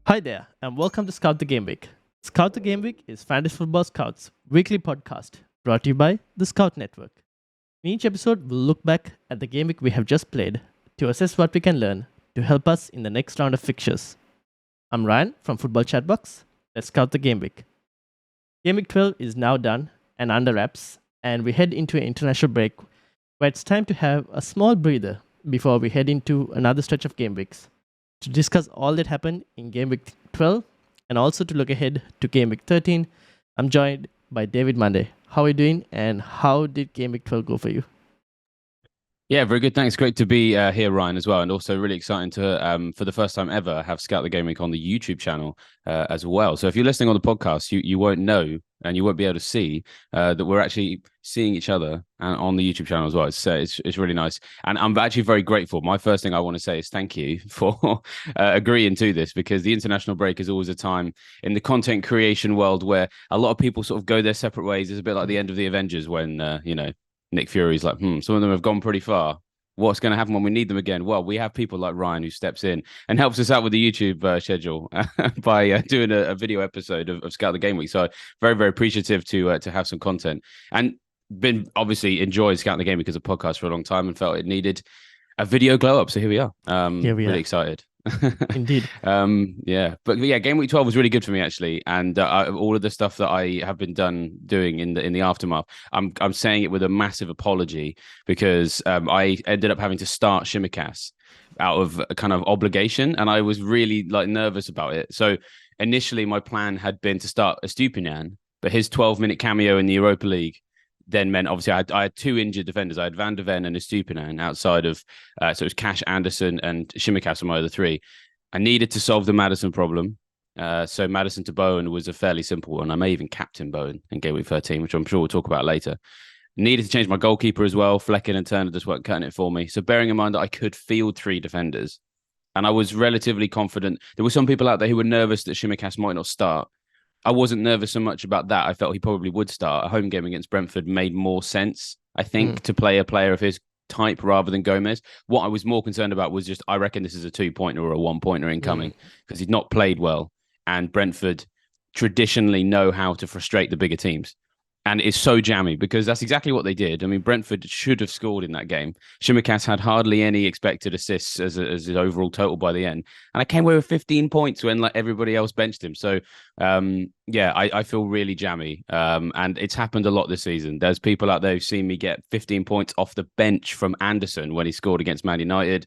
Hi there, and welcome to Scout the Gameweek. Scout the Gameweek is Fantasy Football Scout's weekly podcast brought to you by the Scout Network. In each episode, we'll look back at the game week we have just played to assess what we can learn to help us in the next round of fixtures. I'm Ryan from Football Chatbox. Let's scout the game week. Game week 12 is now done and under wraps, and we head into an international break where it's time to have a small breather before we head into another stretch of game weeks. To discuss all that happened in Game Week 12 and also to look ahead to Game Week 13, I'm joined by David Munday. How are you doing and how did Game Week 12 go for you? Yeah, very good. Thanks. Great to be here, Ryan, as well. And also really exciting to, for the first time ever, have Scout the Game Week on the YouTube channel as well. So if you're listening on the podcast, you won't know and you won't be able to see that we're actually seeing each other on the YouTube channel as well. It's really nice. And I'm actually very grateful. My first thing I want to say is thank you for agreeing to this, because the international break is always a time in the content creation world where a lot of people sort of go their separate ways. It's a bit like the end of the Avengers when, Nick Fury's like, some of them have gone pretty far. What's going to happen when we need them again? Well, we have people like Ryan who steps in and helps us out with the YouTube schedule by doing a video episode of Scout the Game Week. So very, very appreciative to have some content, and been obviously enjoyed Scout the Game Week as a podcast for a long time and felt it needed a video glow up. So here we are. Really excited. Indeed. But Game Week 12 was really good for me actually, and all of the stuff that I have been doing in the aftermath, I'm saying it with a massive apology because I ended up having to start Shimikas out of a kind of obligation, and I was really nervous about it. So initially my plan had been to start Estupiñán, but his 12-minute cameo in the Europa League then meant obviously I had two injured defenders. I had Van de Ven and Estupiñán outside of, so it was Cash, Anderson, and Shimikas were my other three. I needed to solve the Maddison problem. So Maddison to Bowen was a fairly simple one. I may even captain Bowen in Game Week 13, which I'm sure we'll talk about later. Needed to change my goalkeeper as well. Flecken and Turner just weren't cutting it for me. So bearing in mind that I could field three defenders, and I was relatively confident. There were some people out there who were nervous that Shimikas might not start. I wasn't nervous so much about that. I felt he probably would start. A home game against Brentford made more sense, I think, to play a player of his type rather than Gomez. What I was more concerned about was just, I reckon this is a 2-pointer or a 1-pointer incoming because he'd not played well. And Brentford traditionally know how to frustrate the bigger teams. And it's so jammy because that's exactly what they did. I mean, Brentford should have scored in that game. Shimikas had hardly any expected assists as his overall total by the end. And I came away with 15 points when everybody else benched him. So, I feel really jammy. And it's happened a lot this season. There's people out there who've seen me get 15 points off the bench from Anderson when he scored against Man United.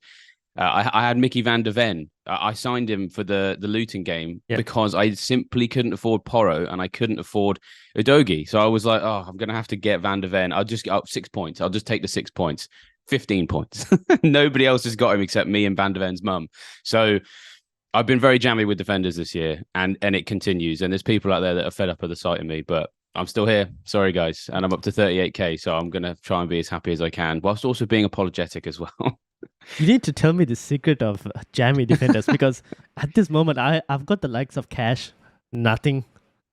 I had Mickey van der Ven. I signed him for the Luton game because I simply couldn't afford Porro and I couldn't afford Udogie. So I was like, I'm going to have to get Van der Ven. I'll just get up 6 points. I'll just take the 6 points. 15 points. Nobody else has got him except me and Van der Ven's mum. So I've been very jammy with defenders this year, and it continues. And there's people out there that are fed up of the sight of me, but I'm still here. Sorry, guys. And I'm up to 38k. So I'm going to try and be as happy as I can, whilst also being apologetic as well. You need to tell me the secret of jammy defenders because at this moment I've got the likes of Cash, nothing,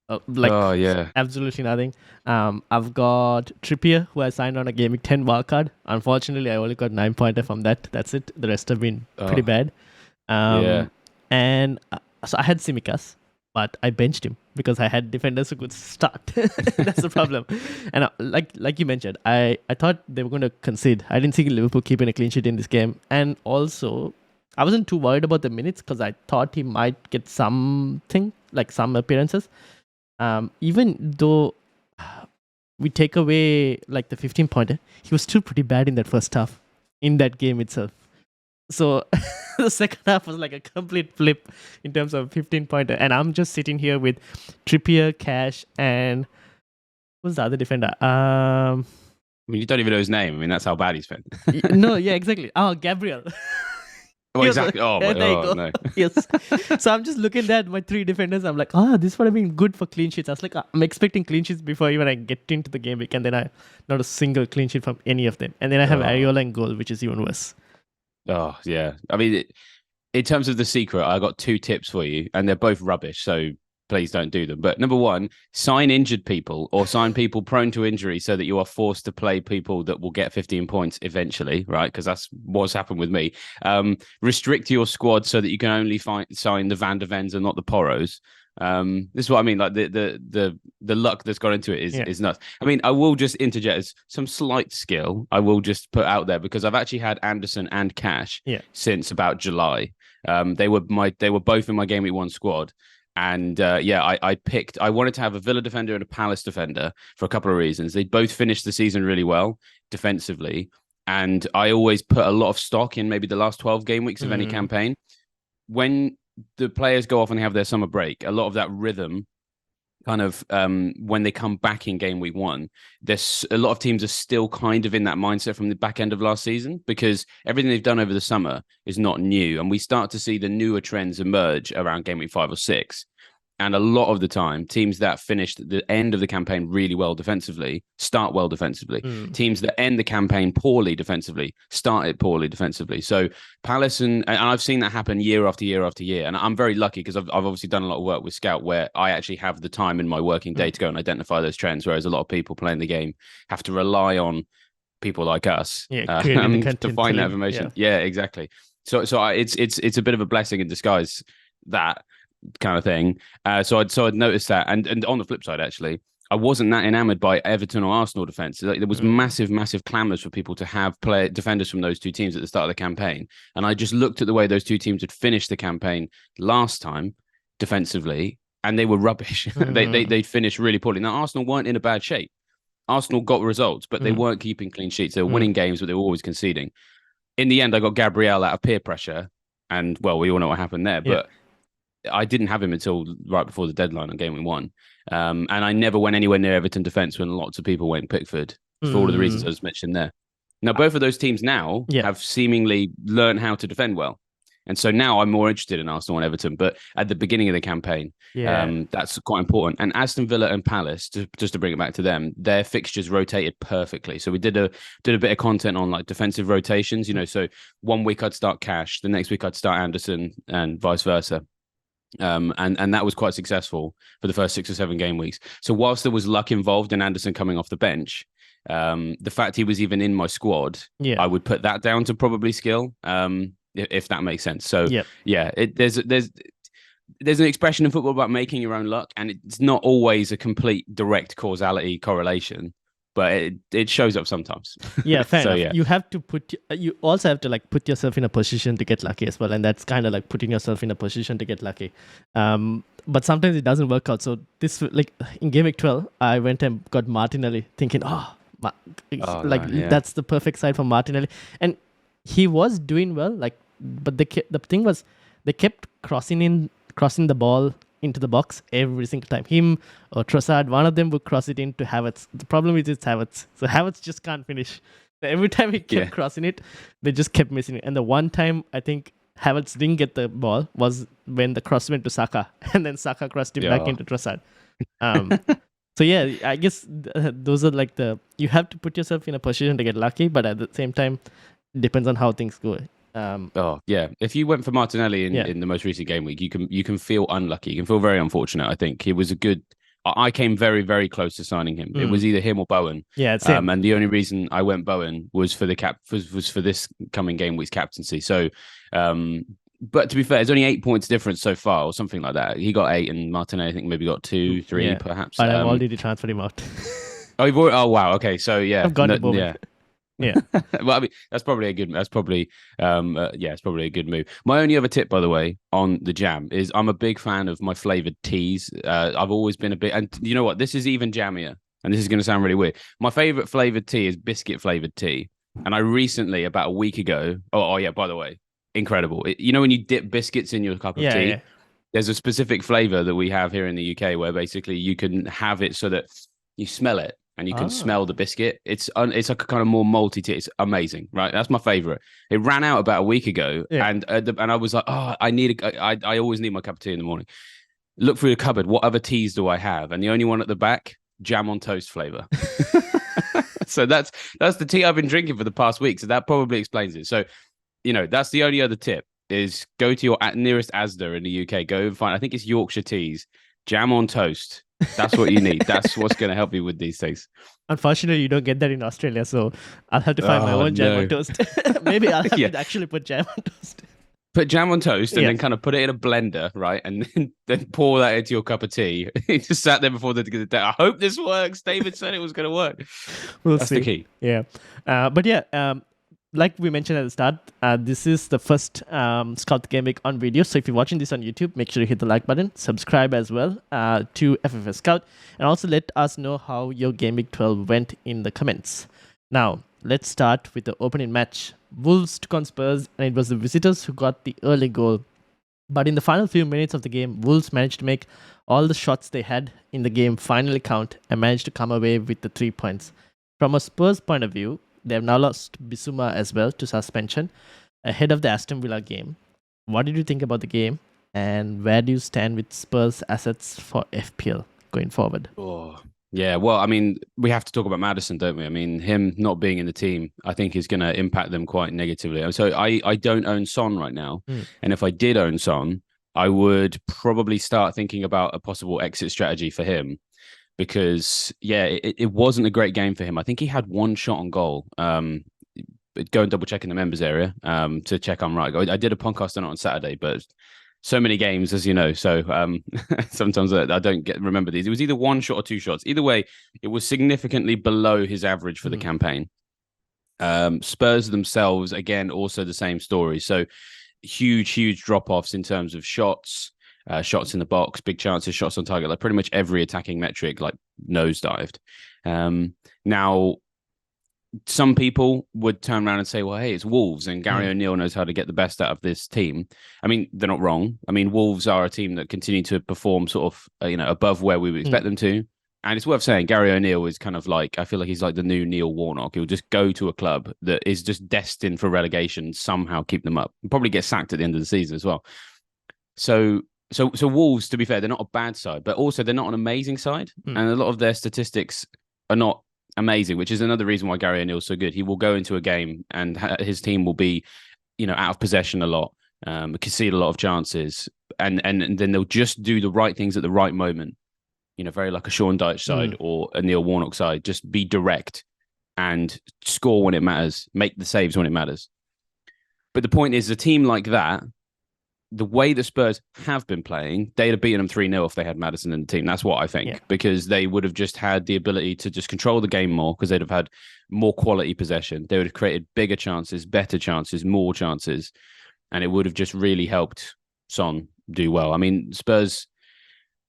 absolutely nothing. I've got Trippier, who I signed on a Game Week 10 wildcard. Unfortunately, I only got 9-pointer from that. That's it. The rest have been pretty bad. And so I had Tsimikas, but I benched him because I had defenders who could start. That's the problem. And like you mentioned, I thought they were going to concede. I didn't see Liverpool keeping a clean sheet in this game. And also, I wasn't too worried about the minutes because I thought he might get something, like some appearances. Even though we take away like the 15-pointer, he was still pretty bad in that first half, in that game itself. So the second half was like a complete flip in terms of 15-pointer. And I'm just sitting here with Trippier, Cash, and who's the other defender? I mean, you don't even know his name. I mean, that's how bad he's been. No, yeah, exactly. Oh, Gabriel. Oh, exactly. Oh, my God. No. Yes. So I'm just looking at my three defenders. I'm like, this would have been good for clean sheets. I was like, I'm expecting clean sheets before even I get into the game week. And then not a single clean sheet from any of them. And then I have Areola in goal, which is even worse. Oh, yeah. I mean, in terms of the secret, I got 2 tips for you, and they're both rubbish. So please don't do them. But number one, sign injured people or sign people prone to injury so that you are forced to play people that will get 15 points eventually, right? Because that's what's happened with me. Restrict your squad so that you can only sign the Van der Vens and not the Poros. This is what I mean. Like the luck that's gone into it is nuts. I mean, I will just interject some slight skill. I will just put out there because I've actually had Anderson and Cash since about July. They were both in my Game Week 1 squad. And I wanted to have a Villa defender and a Palace defender for a couple of reasons. They both finished the season really well defensively. And I always put a lot of stock in maybe the last 12 game weeks of any campaign. When the players go off and they have their summer break, a lot of that rhythm kind of when they come back in game week 1, there's a lot of teams are still kind of in that mindset from the back end of last season because everything they've done over the summer is not new. And we start to see the newer trends emerge around game week 5 or 6. And a lot of the time, teams that finished at the end of the campaign really well defensively start well defensively. Teams that end the campaign poorly defensively started poorly defensively. So Palace and I've seen that happen year after year after year. And I'm very lucky because I've obviously done a lot of work with Scout where I actually have the time in my working day to go and identify those trends, whereas a lot of people playing the game have to rely on people like us to find that information. Yeah, exactly. So it's a bit of a blessing in disguise that kind of thing. So I'd noticed that, and on the flip side, actually, I wasn't that enamored by Everton or Arsenal defense. Like, there was massive clamours for people to have defenders from those two teams at the start of the campaign, and I just looked at the way those two teams had finished the campaign last time defensively, and they were rubbish. They'd finished really poorly. Now Arsenal weren't in a bad shape. Arsenal got results, but they weren't keeping clean sheets. They were winning games, but they were always conceding. In the end, I got Gabriel out of peer pressure, and well, we all know what happened there, but I didn't have him until right before the deadline on game week 1. And I never went anywhere near Everton defence when lots of people went Pickford for all of the reasons I just mentioned there. Now, both of those teams now have seemingly learned how to defend well. And so now I'm more interested in Arsenal and Everton. But at the beginning of the campaign, that's quite important. And Aston Villa and Palace, just to bring it back to them, their fixtures rotated perfectly. So we did a bit of content on like defensive rotations. You know, so 1 week I'd start Cash, the next week I'd start Anderson, and vice versa. And that was quite successful for the first 6 or 7 game weeks. So whilst there was luck involved in Anderson coming off the bench, the fact he was even in my squad, I would put that down to probably skill, if that makes sense. So there's an expression in football about making your own luck, and it's not always a complete direct causality correlation, but it shows up sometimes. Yeah, fair enough. Yeah. You also have to like put yourself in a position to get lucky as well, and that's kind of like putting yourself in a position to get lucky. But sometimes it doesn't work out. So this, like in Game Week 12, I went and got Martinelli, thinking, that's the perfect side for Martinelli, and he was doing well. Like, but the thing was, they kept crossing the ball into the box every single time. Him or Trossard, one of them would cross it into Havertz. The problem is it's Havertz. So Havertz just can't finish. So every time he kept crossing it, they just kept missing it. And the one time I think Havertz didn't get the ball was when the cross went to Saka, and then Saka crossed it back into Trossard. So yeah, I guess those are like you have to put yourself in a position to get lucky, but at the same time, it depends on how things go. If you went for Martinelli in the most recent game week, you can feel unlucky. You can feel very unfortunate. I think he was I came very, very close to signing him. It was either him or Bowen. Yeah, it's him. And the only reason I went Bowen was for was for this coming game week's captaincy. So, but to be fair, there's only 8 points difference so far, or something like that. He got 8, and Martinelli I think maybe got 2, 3, perhaps. But I've already transferred him out. Oh wow. Okay, so I've got it. Yeah. Well, I mean, it's probably a good move. My only other tip, by the way, on the jam is I'm a big fan of my flavored teas. I've always been and you know what? This is even jammier, and this is going to sound really weird. My favorite flavored tea is biscuit flavored tea, and I recently, about a week ago, by the way, incredible. You know when you dip biscuits in your cup of tea? Yeah. There's a specific flavor that we have here in the UK where basically you can have it so that you smell it. And you can smell the biscuit. It's like a kind of more malty tea. It's amazing, right? That's my favorite. It ran out about a week ago, and I was like, I always need my cup of tea in the morning. Look through the cupboard. What other teas do I have? And the only one at the back, jam on toast flavor. So that's the tea I've been drinking for the past week. So that probably explains it. So, that's the only other tip is go to your nearest Asda in the UK. Go and find. I think it's Yorkshire Teas. Jam on toast. That's what you need. That's what's going to help you with these things. Unfortunately, you don't get that in Australia, so I'll have to find my own jam on toast. Maybe I'll have to actually put jam on toast. Put jam on toast and then kind of put it in a blender, right? And then pour that into your cup of tea. He just sat there before the day. I hope this works. David said it was going to work. That's the key. Yeah. Like we mentioned at the start, this is the first Scout the Gameweek on video. So if you're watching this on YouTube, make sure you hit the like button, subscribe as well to FFScout, and also let us know how your Gameweek 12 went in the comments. Now, let's start with the opening match. Wolves took on Spurs, and it was the visitors who got the early goal. But in the final few minutes of the game, Wolves managed to make all the shots they had in the game finally count and managed to come away with the 3 points. From a Spurs point of view, they have now lost Bissouma as well to suspension ahead of the Aston Villa game. What did you think about the game, and where do you stand with Spurs assets for FPL going forward? Oh, yeah. Well, I mean, we have to talk about Maddison, don't we? I mean, him not being in the team, I think is going to impact them quite negatively. So I don't own Son right now. And if I did own Son, I would probably start thinking about a possible exit strategy for him. Because, it wasn't a great game for him. I think he had one shot on goal. Go and double check in the members area to check I'm right. I did a podcast on it on Saturday, but so many games, as you know. So sometimes I don't remember these. It was either one shot or two shots. Either way, it was significantly below his average for the campaign. Spurs themselves, again, also the same story. So huge drop-offs in terms of shots. Shots in the box, big chances, shots on target, like pretty much every attacking metric, like nosedived. Now, some people would turn around and say, well, hey, it's Wolves and Gary O'Neill knows how to get the best out of this team. I mean, they're not wrong. I mean, Wolves are a team that continue to perform sort of, above where we would expect them to. And it's worth saying Gary O'Neill is kind of like, I feel like he's like the new Neil Warnock. He'll just go to a club that is just destined for relegation, somehow keep them up, and probably get sacked at the end of the season as well. So Wolves, to be fair, they're not a bad side, but also they're not an amazing side. And a lot of their statistics are not amazing, which is another reason why Gary O'Neill's so good. He will go into a game and his team will be, out of possession a lot, concede a lot of chances, and then they'll just do the right things at the right moment. Very like a Sean Dyche side or a Neil Warnock side. Just be direct and score when it matters, make the saves when it matters. But the point is, a team like that, the way the Spurs have been playing, they'd have beaten them 3-0 if they had Maddison in the team. That's what I think, because they would have just had the ability to just control the game more, because they'd have had more quality possession. They would have created bigger chances, better chances, more chances, and it would have just really helped Son do well. I mean, Spurs,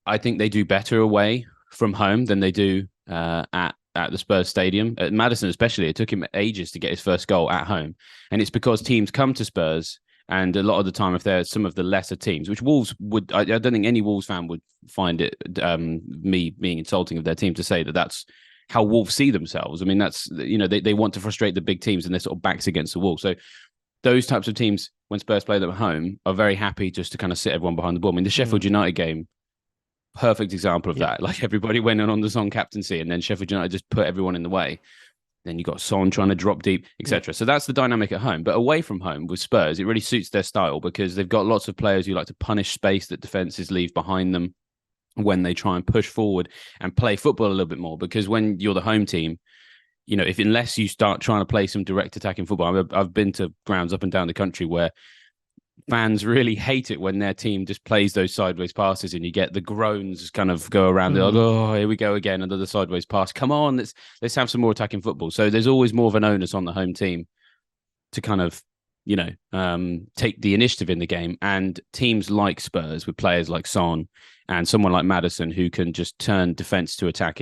I think they do better away from home than they do at the Spurs stadium. At Maddison especially, it took him ages to get his first goal at home. And it's because teams come to Spurs, and a lot of the time, if they're some of the lesser teams, which Wolves would, I don't think any Wolves fan would find it me being insulting of their team to say that that's how Wolves see themselves. I mean, that's, they want to frustrate the big teams and they're sort of backs against the wall. So those types of teams, when Spurs play them at home, are very happy just to kind of sit everyone behind the ball. I mean, the Sheffield United game, perfect example of that. Like, everybody went on the Son captaincy, and then Sheffield United just put everyone in the way. Then you got Son trying to drop deep, etc. So that's the dynamic at home. But away from home with Spurs, it really suits their style, because they've got lots of players who like to punish space that defenses leave behind them when they try and push forward and play football a little bit more. Because when you're the home team, unless you start trying to play some direct attacking football, I've been to grounds up and down the country where fans really hate it when their team just plays those sideways passes, and you get the groans kind of go around. They're like, oh, here we go again, another sideways pass. Come on, let's have some more attacking football. So there's always more of an onus on the home team to kind of, take the initiative in the game. And teams like Spurs, with players like Son and someone like Maddison, who can just turn defense to attack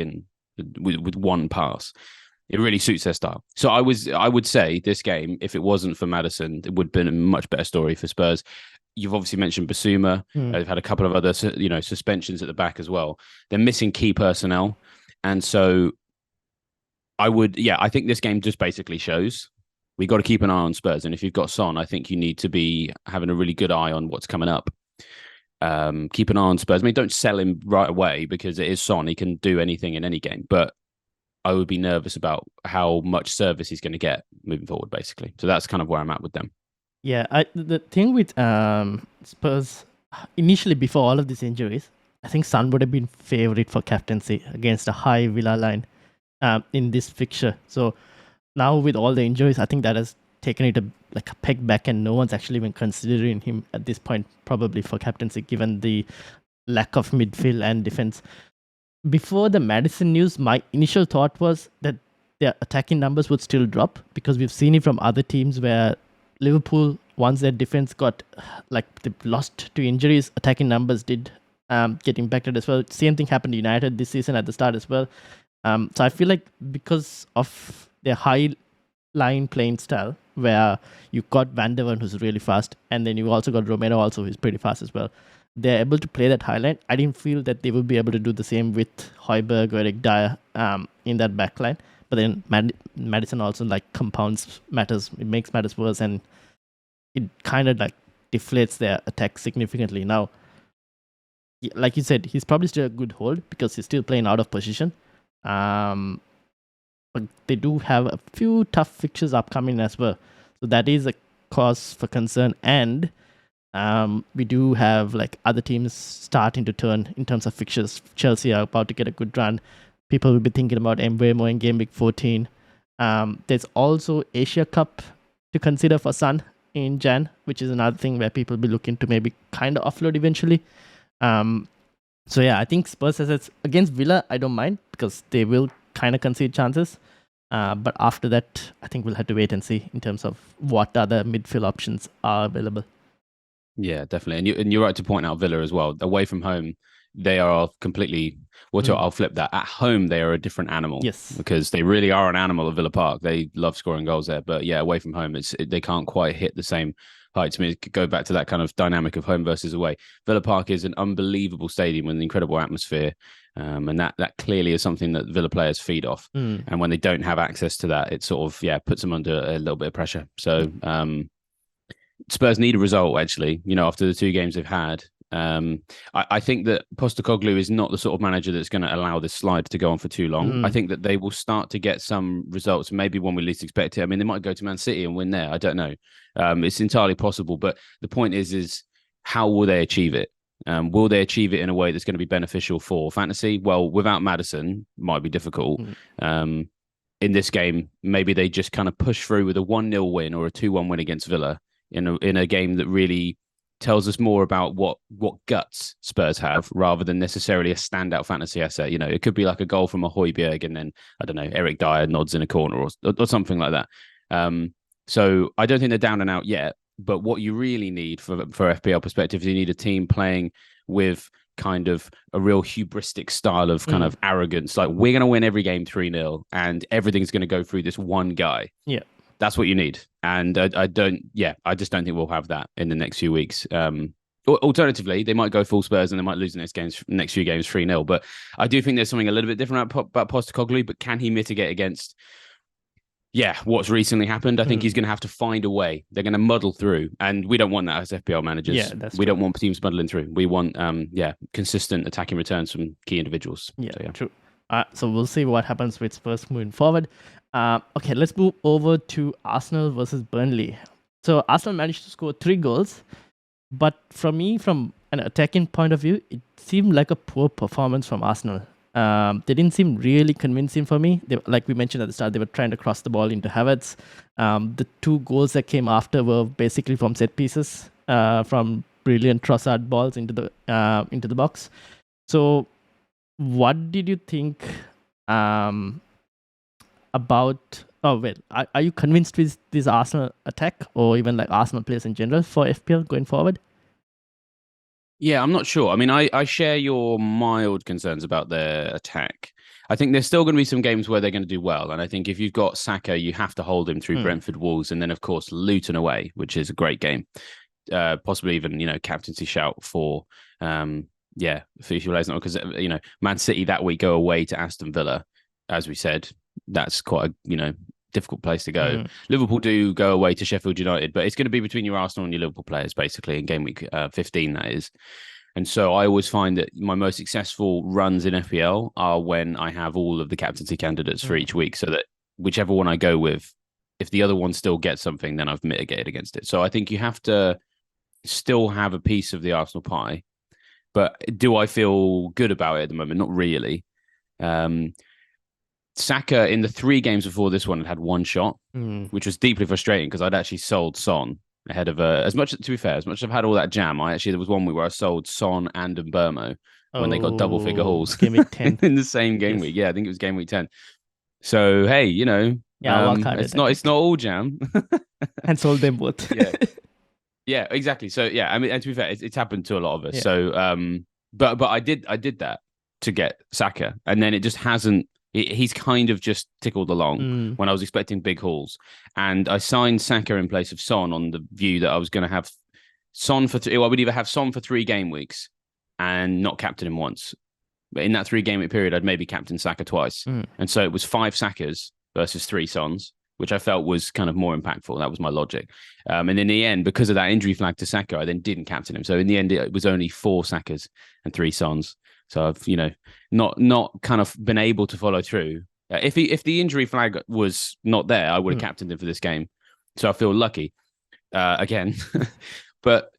with one pass, it really suits their style. So I would say this game, if it wasn't for Maddison, it would have been a much better story for Spurs. You've obviously mentioned Bissouma. They've had a couple of other, suspensions at the back as well. They're missing key personnel. And so I think this game just basically shows we got to keep an eye on Spurs. And if you've got Son, I think you need to be having a really good eye on what's coming up. Keep an eye on Spurs. I mean, don't sell him right away, because it is Son. He can do anything in any game. But I would be nervous about how much service he's going to get moving forward, basically. So that's kind of where I'm at with them. Yeah, the thing with Spurs, initially before all of these injuries, I think Son would have been favourite for captaincy against a high Villa line in this fixture. So now with all the injuries, I think that has taken it like a peg back, and no one's actually even considering him at this point, probably for captaincy, given the lack of midfield and defense. Before the Maddison news, my initial thought was that their attacking numbers would still drop, because we've seen it from other teams where Liverpool, once their defense got like they lost to injuries, attacking numbers did get impacted as well. Same thing happened to United this season at the start as well. So I feel like because of their high line playing style, where you got Van der Ven, who's really fast, and then you also got Romero also, who's pretty fast as well. They're able to play that high line. I didn't feel that they would be able to do the same with Højbjerg or Eric Dyer in that back line. But then Maddison also like compounds matters. It makes matters worse, and it kind of like deflates their attack significantly. Now, like you said, he's probably still a good hold because he's still playing out of position. But they do have a few tough fixtures upcoming as well. So that is a cause for concern. And we do have like other teams starting to turn in terms of fixtures. Chelsea are about to get a good run. People will be thinking about Mbeumo in Game Week 14. There's also Asia Cup to consider for Son in Jan, which is another thing where people will be looking to maybe kind of offload eventually. So yeah, I think Spurs assets against Villa, I don't mind, because they will kind of concede chances. But after that, I think we'll have to wait and see in terms of what other midfield options are available. Yeah, definitely. And you're right to point out Villa as well. Away from home, they are completely... I'll flip that. At home, they are a different animal. Yes. Because they really are an animal at Villa Park. They love scoring goals there. But yeah, away from home, they can't quite hit the same heights. I mean, go back to that kind of dynamic of home versus away. Villa Park is an unbelievable stadium with an incredible atmosphere. And that clearly is something that Villa players feed off. And when they don't have access to that, it sort of, puts them under a little bit of pressure. So Spurs need a result, actually, after the two games they've had. I think that Postecoglou is not the sort of manager that's going to allow this slide to go on for too long. I think that they will start to get some results, maybe when we least expect it. I mean, they might go to Man City and win there. I don't know. It's entirely possible. But the point is how will they achieve it? Will they achieve it in a way that's going to be beneficial for fantasy? Well, without Maddison, might be difficult. In this game, maybe they just kind of push through with a 1-0 win or a 2-1 win against Villa in a game that really tells us more about what guts Spurs have rather than necessarily a standout fantasy asset. It could be like a goal from a Højbjerg and then, I don't know, Eric Dyer nods in a corner or something like that. So I don't think they're down and out yet. But what you really need for FPL perspective is you need a team playing with kind of a real hubristic style of kind of arrogance. Like, we're going to win every game 3-0 and everything's going to go through this one guy. Yeah. That's what you need. And I just don't think we'll have that in the next few weeks. Alternatively, they might go full Spurs and they might lose the next few games 3-0. But I do think there's something a little bit different about Postecoglou. But can he mitigate against what's recently happened? I think he's going to have to find a way. They're going to muddle through. And we don't want that as FPL managers. Yeah, we don't want teams muddling through. We want consistent attacking returns from key individuals. Yeah, true. So we'll see what happens with Spurs moving forward. Okay, let's move over to Arsenal versus Burnley. So Arsenal managed to score 3 goals, but from an attacking point of view, it seemed like a poor performance from Arsenal. They didn't seem really convincing for me. Like we mentioned at the start, they were trying to cross the ball into Havertz. The 2 goals that came after were basically from set pieces, from brilliant Trossard balls into the box. So what did you think about... are you convinced with this Arsenal attack or even like Arsenal players in general for FPL going forward? Yeah, I'm not sure. I mean, I share your mild concerns about their attack. I think there's still going to be some games where they're going to do well. And I think if you've got Saka, you have to hold him through Brentford, Wolves, and then, of course, Luton away, which is a great game. Possibly even, captaincy shout for because, Man City that week go away to Aston Villa. As we said, that's quite a, difficult place to go. Liverpool do go away to Sheffield United, but it's going to be between your Arsenal and your Liverpool players, basically, in game week 15, that is. And so I always find that my most successful runs in FPL are when I have all of the captaincy candidates for each week, so that whichever one I go with, if the other one still gets something, then I've mitigated against it. So I think you have to still have a piece of the Arsenal pie, But do I feel good about it at the moment? Not really. Saka in the 3 games before this one had 1 shot, which was deeply frustrating because I'd actually sold Son ahead of as much. To be fair, as much as I've had all that jam, there was 1 week where I sold Son and Mbermo when they got double figure hauls Game week 10 in the same game week. Yeah, I think it was game week 10. So hey, it's not all jam. And sold them both. Yeah, exactly. So yeah, I mean, and to be fair, it's happened to a lot of us. Yeah. So but I did that to get Saka, and then it just hasn't. He's kind of just tickled along when I was expecting big hauls, and I signed Saka in place of Son on the view that I was going to have Son for. I would either have Son for 3 game weeks and not captain him once. But in that 3 game week period, I'd maybe captain Saka twice, and so it was 5 Sakas versus 3 Sons, which I felt was kind of more impactful. That was my logic. And in the end, because of that injury flag to Saka, I then didn't captain him. So in the end, it was only 4 Sakas and 3 Sons. So I've, not kind of been able to follow through. If the injury flag was not there, I would have captained him for this game. So I feel lucky again. But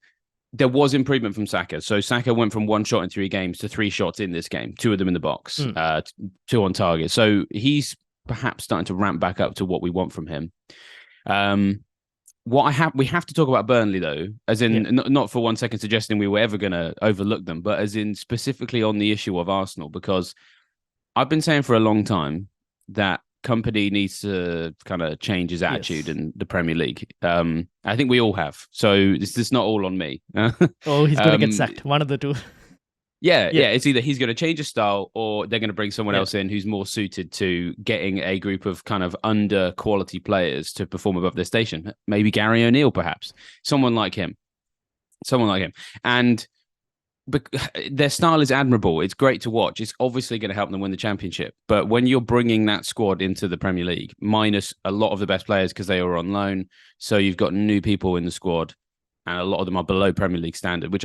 there was improvement from Saka. So Saka went from 1 shot in 3 games to 3 shots in this game, 2 of them in the box, 2 on target. So he's perhaps starting to ramp back up to what we want from him. We have to talk about Burnley though, as in not for 1 second suggesting we were ever going to overlook them, but as in specifically on the issue of Arsenal, because I've been saying for a long time that Company needs to kind of change his attitude in the Premier League. I think we all have. So this is not all on me. He's going to get sacked. One of the two. Yeah. It's either he's going to change his style or they're going to bring someone else in who's more suited to getting a group of kind of under quality players to perform above their station. Maybe Gary O'Neill, perhaps. Someone like him. And their style is admirable. It's great to watch. It's obviously going to help them win the championship. But when you're bringing that squad into the Premier League, minus a lot of the best players because they were on loan, so you've got new people in the squad, and a lot of them are below Premier League standard, which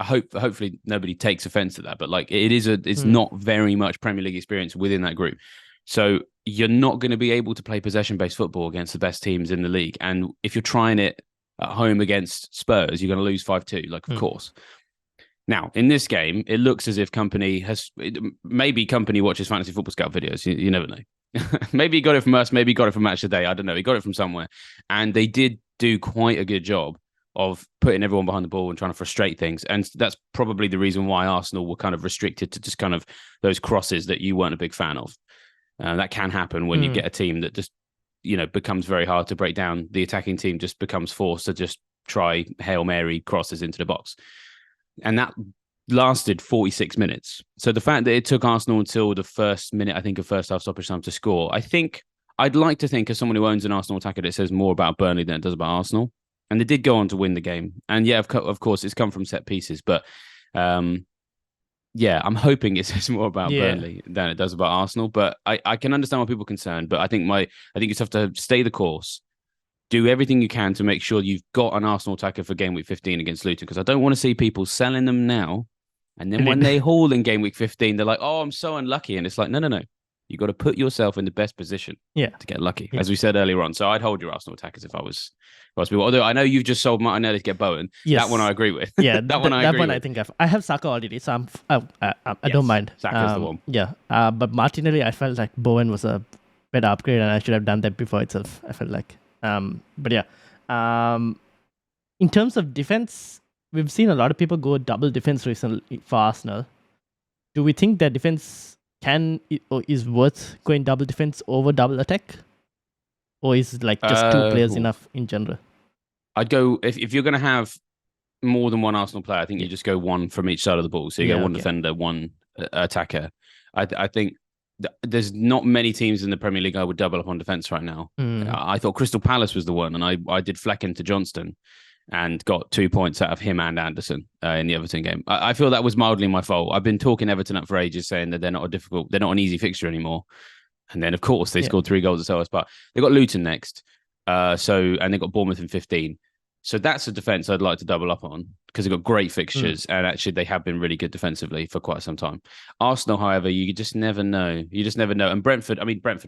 hopefully nobody takes offense to that. But like it's not very much Premier League experience within that group. So you're not going to be able to play possession-based football against the best teams in the league. And if you're trying it at home against Spurs, you're going to lose 5-2, of course. Now, in this game, it looks as if Company watches Fantasy Football Scout videos. You never know. Maybe he got it from us. Maybe he got it from Match Today. I don't know. He got it from somewhere. And they did do quite a good job of putting everyone behind the ball and trying to frustrate things. And that's probably the reason why Arsenal were kind of restricted to just kind of those crosses that you weren't a big fan of. That can happen when you get a team that just, becomes very hard to break down. The attacking team just becomes forced to just try Hail Mary crosses into the box. And that lasted 46 minutes. So the fact that it took Arsenal until the first minute, I think, of first half stoppage time to score, I'd like to think as someone who owns an Arsenal attacker, it says more about Burnley than it does about Arsenal. And they did go on to win the game. And yeah, of course, it's come from set pieces. But I'm hoping it says more about Burnley than it does about Arsenal. But I can understand why people are concerned. But I think you just have to stay the course. Do everything you can to make sure you've got an Arsenal attacker for game week 15 against Luton, because I don't want to see people selling them now. And then when they haul in game week 15, they're like, oh, I'm so unlucky. And it's like, no. You've got to put yourself in the best position to get lucky, as we said earlier on. So I'd hold your Arsenal attackers if I was people. Although I know you've just sold Martinelli to get Bowen. Yes. That one I agree with. Yeah, that one I think I have Saka already, so I don't mind. Saka's the one. Yeah, but Martinelli, I felt like Bowen was a better upgrade, and I should have done that before itself. I felt like. But yeah, in terms of defense, we've seen a lot of people go double defense recently for Arsenal. Do we think that defense is worth going double defense over double attack, or is just 2 players enough in general? I'd go if you're going to have more than one Arsenal player, I think you just go one from each side of the ball. So you get one defender, one attacker. I think there's not many teams in the Premier League I would double up on defence right now. I thought Crystal Palace was the one, and I did Flecken to Johnston and got 2 points out of him and Anderson in the Everton game. I feel that was mildly my fault. I've been talking Everton up for ages, saying that they're not an easy fixture anymore. And then, of course, they scored 3 goals at Selhurst Park. They got Luton next, and they got Bournemouth in 15. So that's a defence I'd like to double up on because they've got great fixtures and actually they have been really good defensively for quite some time. Arsenal, however, you just never know. And Brentford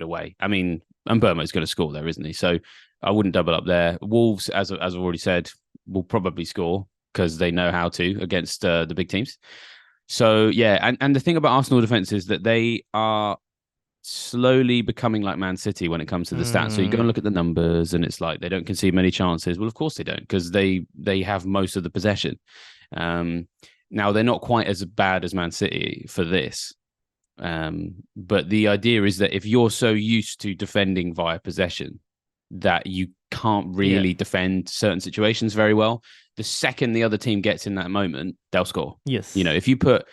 away. I mean, and Burma's going to score there, isn't he? So I wouldn't double up there. Wolves, as I've already said, will probably score. because they know how to against the big teams. So yeah, and the thing about Arsenal defense is that they are slowly becoming like Man City when it comes to the stats. So you go and look at the numbers, and it's like they don't concede many chances. Well, of course they don't, because they have most of the possession. Now they're not quite as bad as Man City for this. But the idea is that if you're so used to defending via possession that you can't really defend certain situations very well, the second the other team gets in that moment, they'll score. Yes. You know, if you put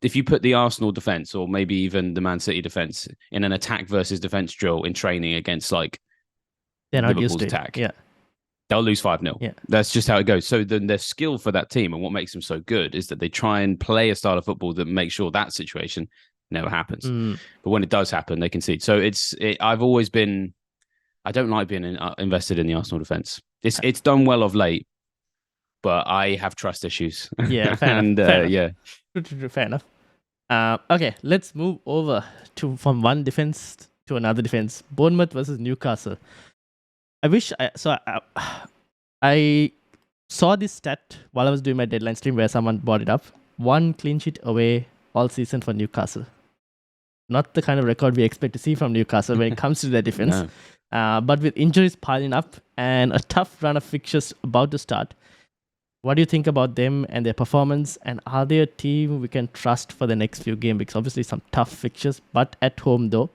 the Arsenal defense, or maybe even the Man City defense, in an attack versus defense drill in training against like Liverpool's attack, they'll lose 5-0. Yeah. That's just how it goes. So then their skill for that team and what makes them so good is that they try and play a style of football that makes sure that situation never happens. But when it does happen, they concede. So I've always been, I don't like being invested in the Arsenal defense. It's done well of late, but I have trust issues. Yeah, fair enough. Fair enough. Okay, let's move over from one defense to another defense. Bournemouth versus Newcastle. I saw this stat while I was doing my deadline stream where someone brought it up. 1 clean sheet away all season for Newcastle. Not the kind of record we expect to see from Newcastle when it comes to their defense. No. But with injuries piling up and a tough run of fixtures about to start, what do you think about them and their performance? And are they a team we can trust for the next few game weeks? Obviously, some tough fixtures, but at home though.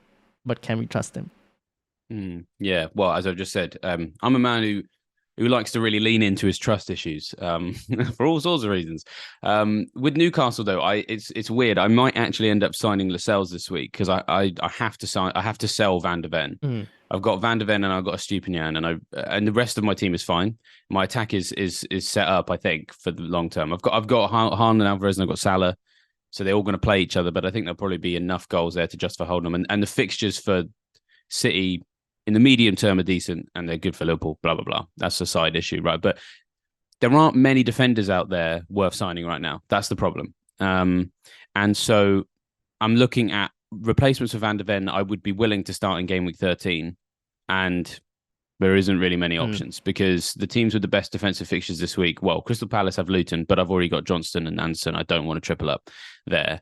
But can we trust them? Yeah. Well, as I've just said, I'm a man who likes to really lean into his trust issues for all sorts of reasons. With Newcastle though, it's weird. I might actually end up signing Lascelles this week because I have to sell Van de Ven. I've got Van de Ven and I've got Estupinian, and the rest of my team is fine. My attack is set up, I think, for the long term. I've got Hahn and Alvarez, and I've got Salah, so they're all going to play each other. But I think there'll probably be enough goals there to justify holding them. And the fixtures for City in the medium term are decent, and they're good for Liverpool. Blah blah blah. That's a side issue, right? But there aren't many defenders out there worth signing right now. That's the problem. And so I'm looking at replacements for Van de Ven. I would be willing to start in game week 13. And there isn't really many options because the teams with the best defensive fixtures this week, well, Crystal Palace have Luton, but I've already got Johnston and Anderson. I don't want to triple up there.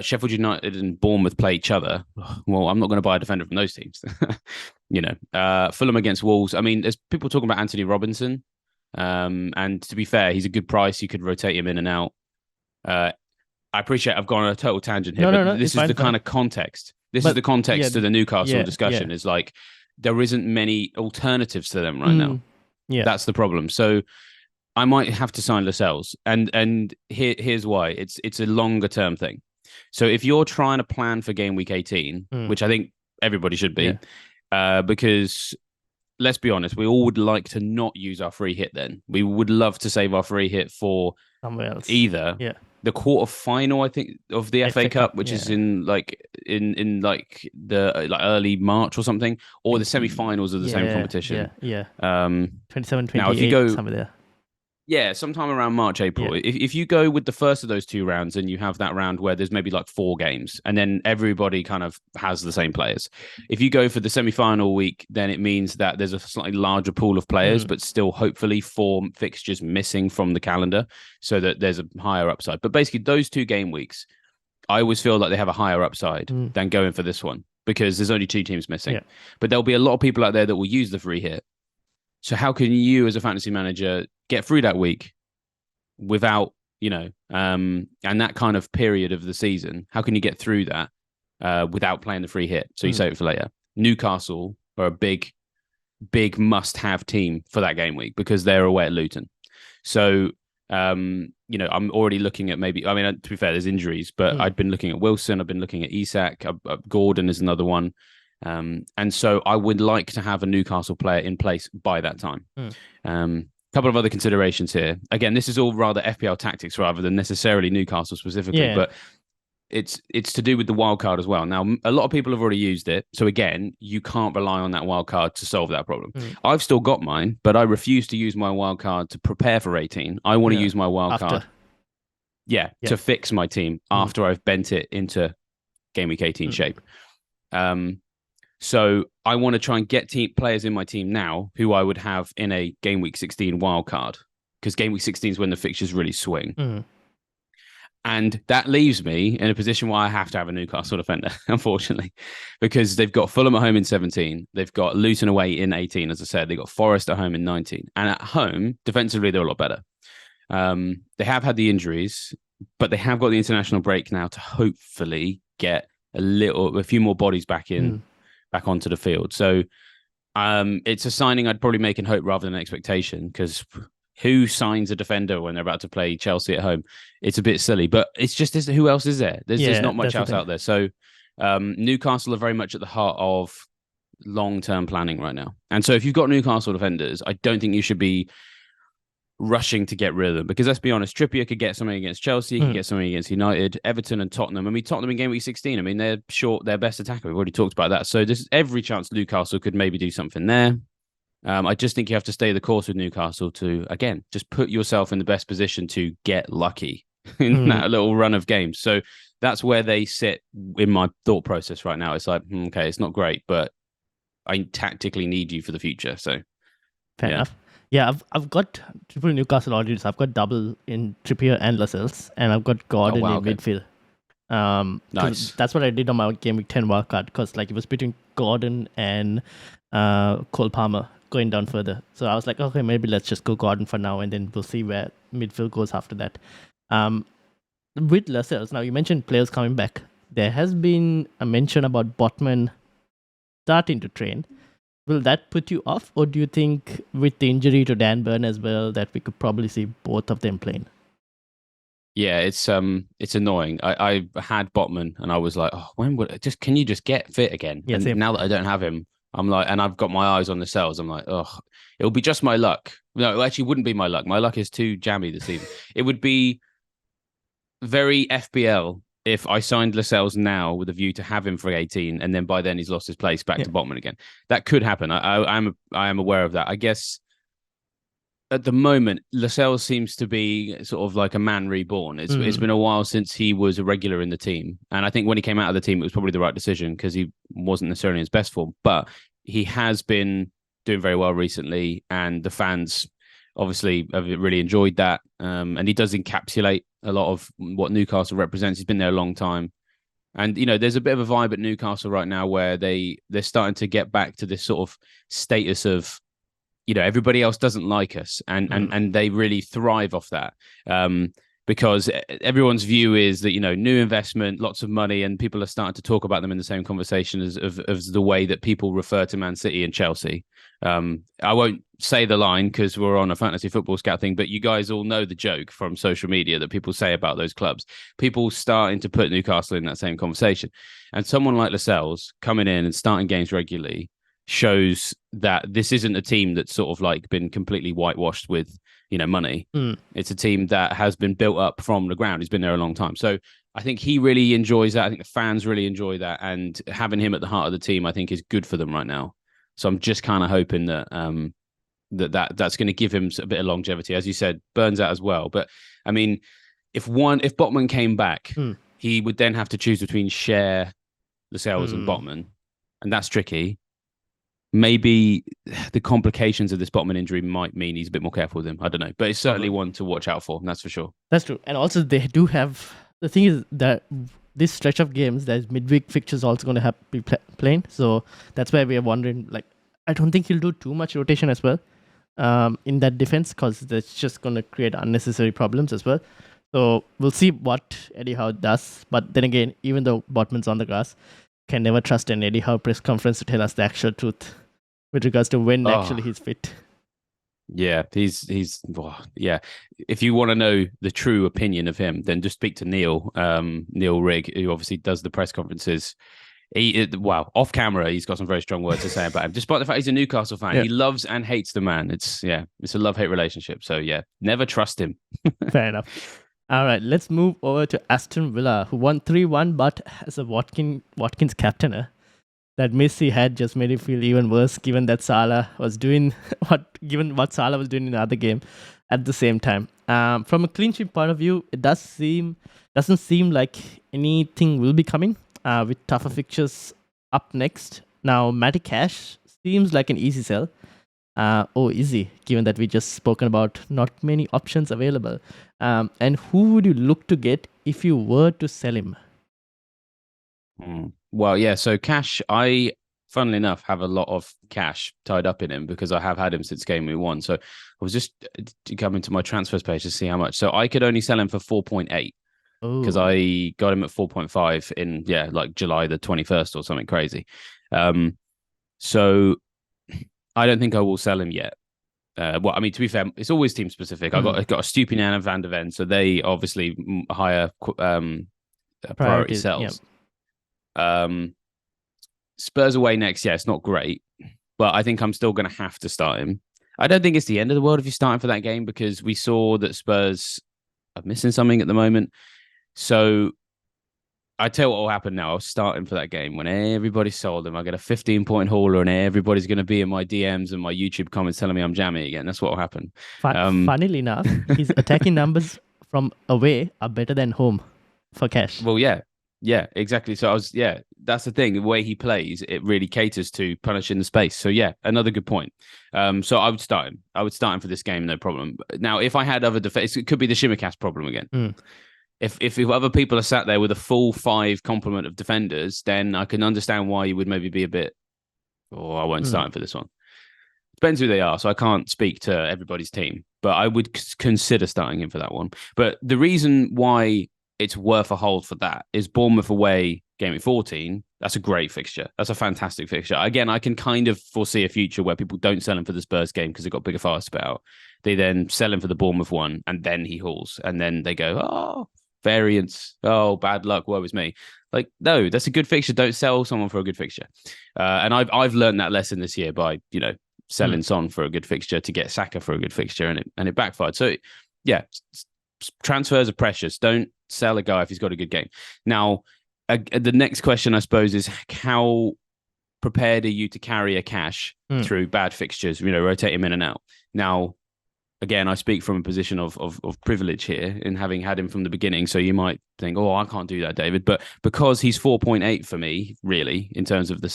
Sheffield United and Bournemouth play each other. Well, I'm not going to buy a defender from those teams. Fulham against Wolves. I mean, there's people talking about Anthony Robinson. And to be fair, he's a good price. You could rotate him in and out. I appreciate I've gone on a total tangent here, but this is the kind of context. This is the context to the Newcastle discussion is like, there isn't many alternatives to them right now. Yeah, that's the problem. So I might have to sign Lascelles, and here's why. It's a longer term thing. So if you're trying to plan for game week 18, which I think everybody should be, because let's be honest, we all would like to not use our free hit. Then we would love to save our free hit for somewhere else. Either the quarter final, I think, of the FA Cup, which is in the early March or something, or the semi-finals of the same competition. 27, 28, now if you go somewhere there. Yeah, sometime around March, April. Yeah. If you go with the first of those two rounds and you have that round where there's maybe like 4 games and then everybody kind of has the same players. If you go for the semi-final week, then it means that there's a slightly larger pool of players, but still hopefully 4 fixtures missing from the calendar so that there's a higher upside. But basically those 2 game weeks, I always feel like they have a higher upside than going for this one because there's only 2 teams missing. Yeah. But there'll be a lot of people out there that will use the free hit. So how can you as a fantasy manager get through that week without, and that kind of period of the season? How can you get through that without playing the free hit? So you save it for later. Newcastle are a big must-have team for that game week because they're away at Luton. So, I'm already looking at to be fair, there's injuries, but I'd been looking at Wilson. I've been looking at Isak. Gordon is another one. And so I would like to have a Newcastle player in place by that time. Couple of other considerations here. Again, this is all rather FPL tactics rather than necessarily Newcastle specifically, but it's to do with the wild card as well. Now, a lot of people have already used it. So again, you can't rely on that wild card to solve that problem. I've still got mine, but I refuse to use my wild card to prepare for 18. I want to use my wild card. To fix my team after I've bent it into game week 18 shape. So I want to try and get players in my team now who I would have in a game week 16 wild card because game week 16 is when the fixtures really swing. Mm. And that leaves me in a position where I have to have a Newcastle defender, unfortunately, because they've got Fulham at home in 17. They've got Luton away in 18, as I said. They've got Forest at home in 19. And at home, defensively, they're a lot better. They have had the injuries, but they have got the international break now to hopefully get a few more bodies back onto the field. So it's a signing I'd probably make in hope rather than expectation, because who signs a defender when they're about to play Chelsea at home? It's a bit silly, but it's just who else is there? There's not much else out there. So Newcastle are very much at the heart of long-term planning right now. And so if you've got Newcastle defenders, I don't think you should be rushing to get rid of them, because let's be honest, Trippier could get something against Chelsea, he could get something against United, Everton and Tottenham. I mean, Tottenham in game week 16, I mean, they're short their best attacker. We've already talked about that. So there's every chance Newcastle could maybe do something there. I just think you have to stay the course with Newcastle to, again, just put yourself in the best position to get lucky in that little run of games. So that's where they sit in my thought process right now. It's like, okay, it's not great, but I tactically need you for the future. So fair enough. Yeah, I've got triple Newcastle already. So I've got double in Trippier and Lascelles, and I've got Gordon in midfield. Nice. That's what I did on my game week 10 wildcard, because like it was between Gordon and Cole Palmer going down further. So I was like, okay, maybe let's just go Gordon for now, and then we'll see where midfield goes after that. With Lascelles, now you mentioned players coming back. There has been a mention about Botman starting to train. Will that put you off, or do you think with the injury to Dan Burn as well that we could probably see both of them playing? Yeah, it's annoying. I had Botman and I was like, oh, can you just get fit again? Yeah, and now that I don't have him, I'm like, and I've got my eyes on the cells. I'm like, oh, it'll be just my luck. No, it actually wouldn't be my luck. My luck is too jammy this season. It would be very FBL if I signed Lascelles now with a view to have him for 18, and then by then he's lost his place back to Botman again. That could happen. I am aware of that. I guess at the moment, Lascelles seems to be sort of like a man reborn. It's been a while since he was a regular in the team. And I think when he came out of the team, it was probably the right decision, because he wasn't necessarily in his best form. But he has been doing very well recently, and the fans obviously have really enjoyed that. And he does encapsulate a lot of what Newcastle represents. He's been there a long time. And, you know, there's a bit of a vibe at Newcastle right now where they're starting to get back to this sort of status of, you know, everybody else doesn't like us, and they really thrive off that, because everyone's view is that, you know, new investment, lots of money, and people are starting to talk about them in the same conversation as the way that people refer to Man City and Chelsea. I won't say the line because we're on a fantasy football scout thing, but you guys all know the joke from social media that people say about those clubs. People starting to put Newcastle in that same conversation, and someone like Lascelles coming in and starting games regularly shows that this isn't a team that's sort of like been completely whitewashed with, you know, money. It's a team that has been built up from the ground. He's been there a long time. So I think he really enjoys that. I think the fans really enjoy that. And having him at the heart of the team, I think, is good for them right now. So I'm just kind of hoping that that's going to give him a bit of longevity. As you said, Burns out as well. But I mean, if Botman came back, he would then have to choose between Cher, Lascelles and Botman. And that's tricky. Maybe the complications of this Botman injury might mean he's a bit more careful with him. I don't know. But it's certainly one to watch out for. That's for sure. That's true. And also they do have... The thing is that this stretch of games, there's midweek fixtures also going to be playing. So that's why we are wondering, like, I don't think he'll do too much rotation as well in that defense, because that's just going to create unnecessary problems as well. So we'll see what Eddie Howe does. But then again, even though Botman's on the grass, can never trust an Eddie Howe press conference to tell us the actual truth with regards to when actually he's fit. Yeah, he's yeah. If you want to know the true opinion of him, then just speak to Neil Rigg, who obviously does the press conferences. Off camera, he's got some very strong words to say about him. Despite the fact he's a Newcastle fan, he loves and hates the man. It's a love-hate relationship. So yeah, never trust him. Fair enough. All right, let's move over to Aston Villa, who won 3-1, but as a Watkins captainer, that miss he had just made it feel even worse, given that Salah was doing what Salah was doing in the other game at the same time. From a clean sheet point of view, it doesn't seem like anything will be coming with tougher fixtures up next. Now, Matty Cash seems like an easy sell. Easy, given that we just spoken about not many options available. And who would you look to get if you were to sell him? Well, yeah. So Cash, funnily enough, have a lot of cash tied up in him because I have had him since game week 1. So I was just coming to my transfers page to see how much. So I could only sell him for 4.8 because I got him at 4.5 in like July the 21st or something crazy. So I don't think I will sell him yet. Well, I mean, to be fair, it's always team specific. I got a Stupinan and Van der Ven, so they obviously higher priority sells. Yep. Spurs away next, it's not great, but I think I'm still going to have to start him. I don't think it's the end of the world if you start him for that game because we saw that Spurs are missing something at the moment. So I tell you what will happen now. I'll start him for that game when everybody's sold him. I get a 15-point hauler and everybody's going to be in my DMs and my YouTube comments telling me I'm jammy again. That's what will happen. Funnily enough, his attacking numbers from away are better than home for Cash. Well, yeah, exactly. So that's the thing. The way he plays, it really caters to punishing the space. So another good point. So I would start him. I would start him for this game, no problem. Now, if I had other defense, it could be the Shimmercast problem again. If other people are sat there with a full 5 complement of defenders, then I can understand why you would maybe be a bit, I won't start him for this one. Depends who they are, so I can't speak to everybody's team, but I would consider starting him for that one. But the reason why it's worth a hold for that is Bournemouth away, game week 14. That's a great fixture. That's a fantastic fixture. Again, I can kind of foresee a future where people don't sell him for the Spurs game because they've got bigger fires to put out. They then sell him for the Bournemouth one, and then he hauls, and then they go, variance. Bad luck. Woe is me. Like, no, that's a good fixture. Don't sell someone for a good fixture. And I've learned that lesson this year by selling Son for a good fixture to get Saka for a good fixture, and it backfired. So transfers are precious. Don't sell a guy if he's got a good game. Now, the next question I suppose is how prepared are you to carry a Cash through bad fixtures? Rotate him in and out. Now, again, I speak from a position of privilege here in having had him from the beginning. So you might think, I can't do that, David. But because he's 4.8 for me, really, in terms of the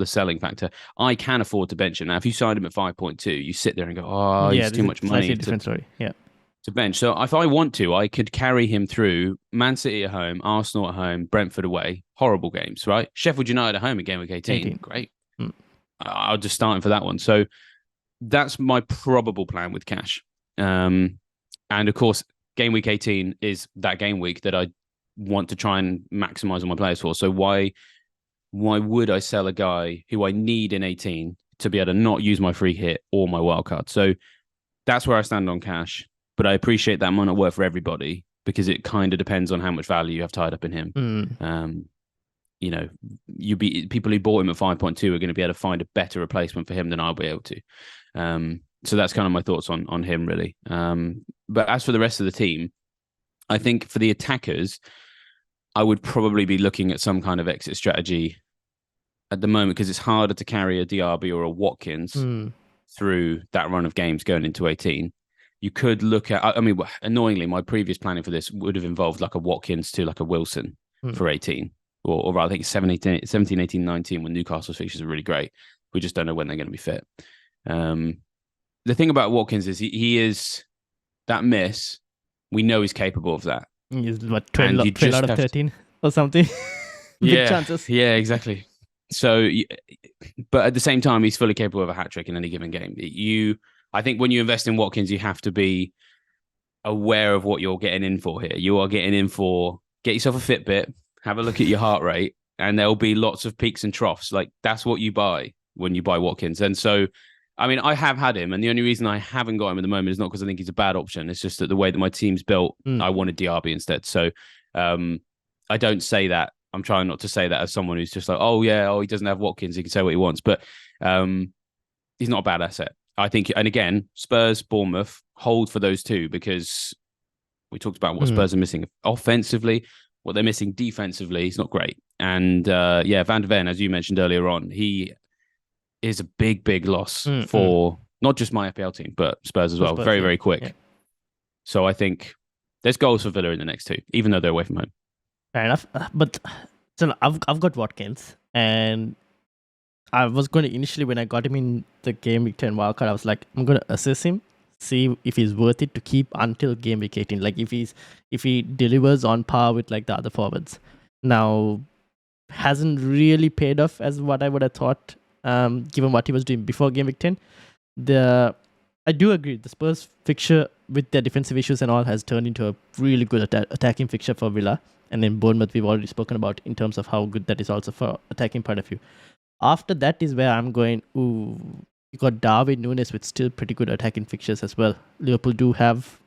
selling factor, I can afford to bench him. Now, if you signed him at 5.2, you sit there and go, he's too much money to bench. So if I want to, I could carry him through Man City at home, Arsenal at home, Brentford away. Horrible games, right? Sheffield United at home in game week 18. Great. I'll just start him for that one. So that's my probable plan with Cash. And of course, game week 18 is that game week that I want to try and maximize on my players for. So why would I sell a guy who I need in 18 to be able to not use my free hit or my wildcard? So that's where I stand on Cash. But I appreciate that might not work for everybody because it kind of depends on how much value you have tied up in him. People who bought him at 5.2 are going to be able to find a better replacement for him than I'll be able to. So that's kind of my thoughts on him, really. But as for the rest of the team, I think for the attackers, I would probably be looking at some kind of exit strategy at the moment because it's harder to carry a Diaby or a Watkins through that run of games going into 18. You could look at, annoyingly, my previous planning for this would have involved like a Watkins to like a Wilson for 18. Or rather, I think 17, 18, 19 when Newcastle's fixtures are really great. We just don't know when they're going to be fit. The thing about Watkins is he is that miss. We know he's capable of that. He's 12 out of 13 or something. Big chances. Yeah, exactly. So, but at the same time, he's fully capable of a hat-trick in any given game. I think when you invest in Watkins, you have to be aware of what you're getting in for here. You are getting in for, get yourself a Fitbit, have a look at your heart rate, and there'll be lots of peaks and troughs. Like, that's what you buy when you buy Watkins. And so, I have had him, and the only reason I haven't got him at the moment is not because I think he's a bad option. It's just that the way that my team's built, I wanted Diaby instead. So I don't say that. I'm trying not to say that as someone who's just like, he doesn't have Watkins, he can say what he wants. But he's not a bad asset. I think, and again, Spurs, Bournemouth, hold for those two because we talked about what Spurs are missing offensively, what they're missing defensively. It's not great. And Van der Ven, as you mentioned earlier on, he is a big loss for not just my FPL team, but Spurs as well. Very, very quick. Yeah. So I think there's goals for Villa in the next two, even though they're away from home. Fair enough. But so I've got Watkins, and I was going to initially, when I got him in the game week 10 wildcard, I was like, I'm going to assess him, see if he's worth it to keep until game week 18. Like if he delivers on par with like the other forwards. Now, hasn't really paid off as what I would have thought, given what he was doing before game week 10. I do agree, the Spurs fixture with their defensive issues and all has turned into a really good attacking fixture for Villa. And then Bournemouth, we've already spoken about in terms of how good that is also for attacking point of view. After that is where I'm going, ooh, you got Darwin Núñez with still pretty good attacking fixtures as well. Liverpool do have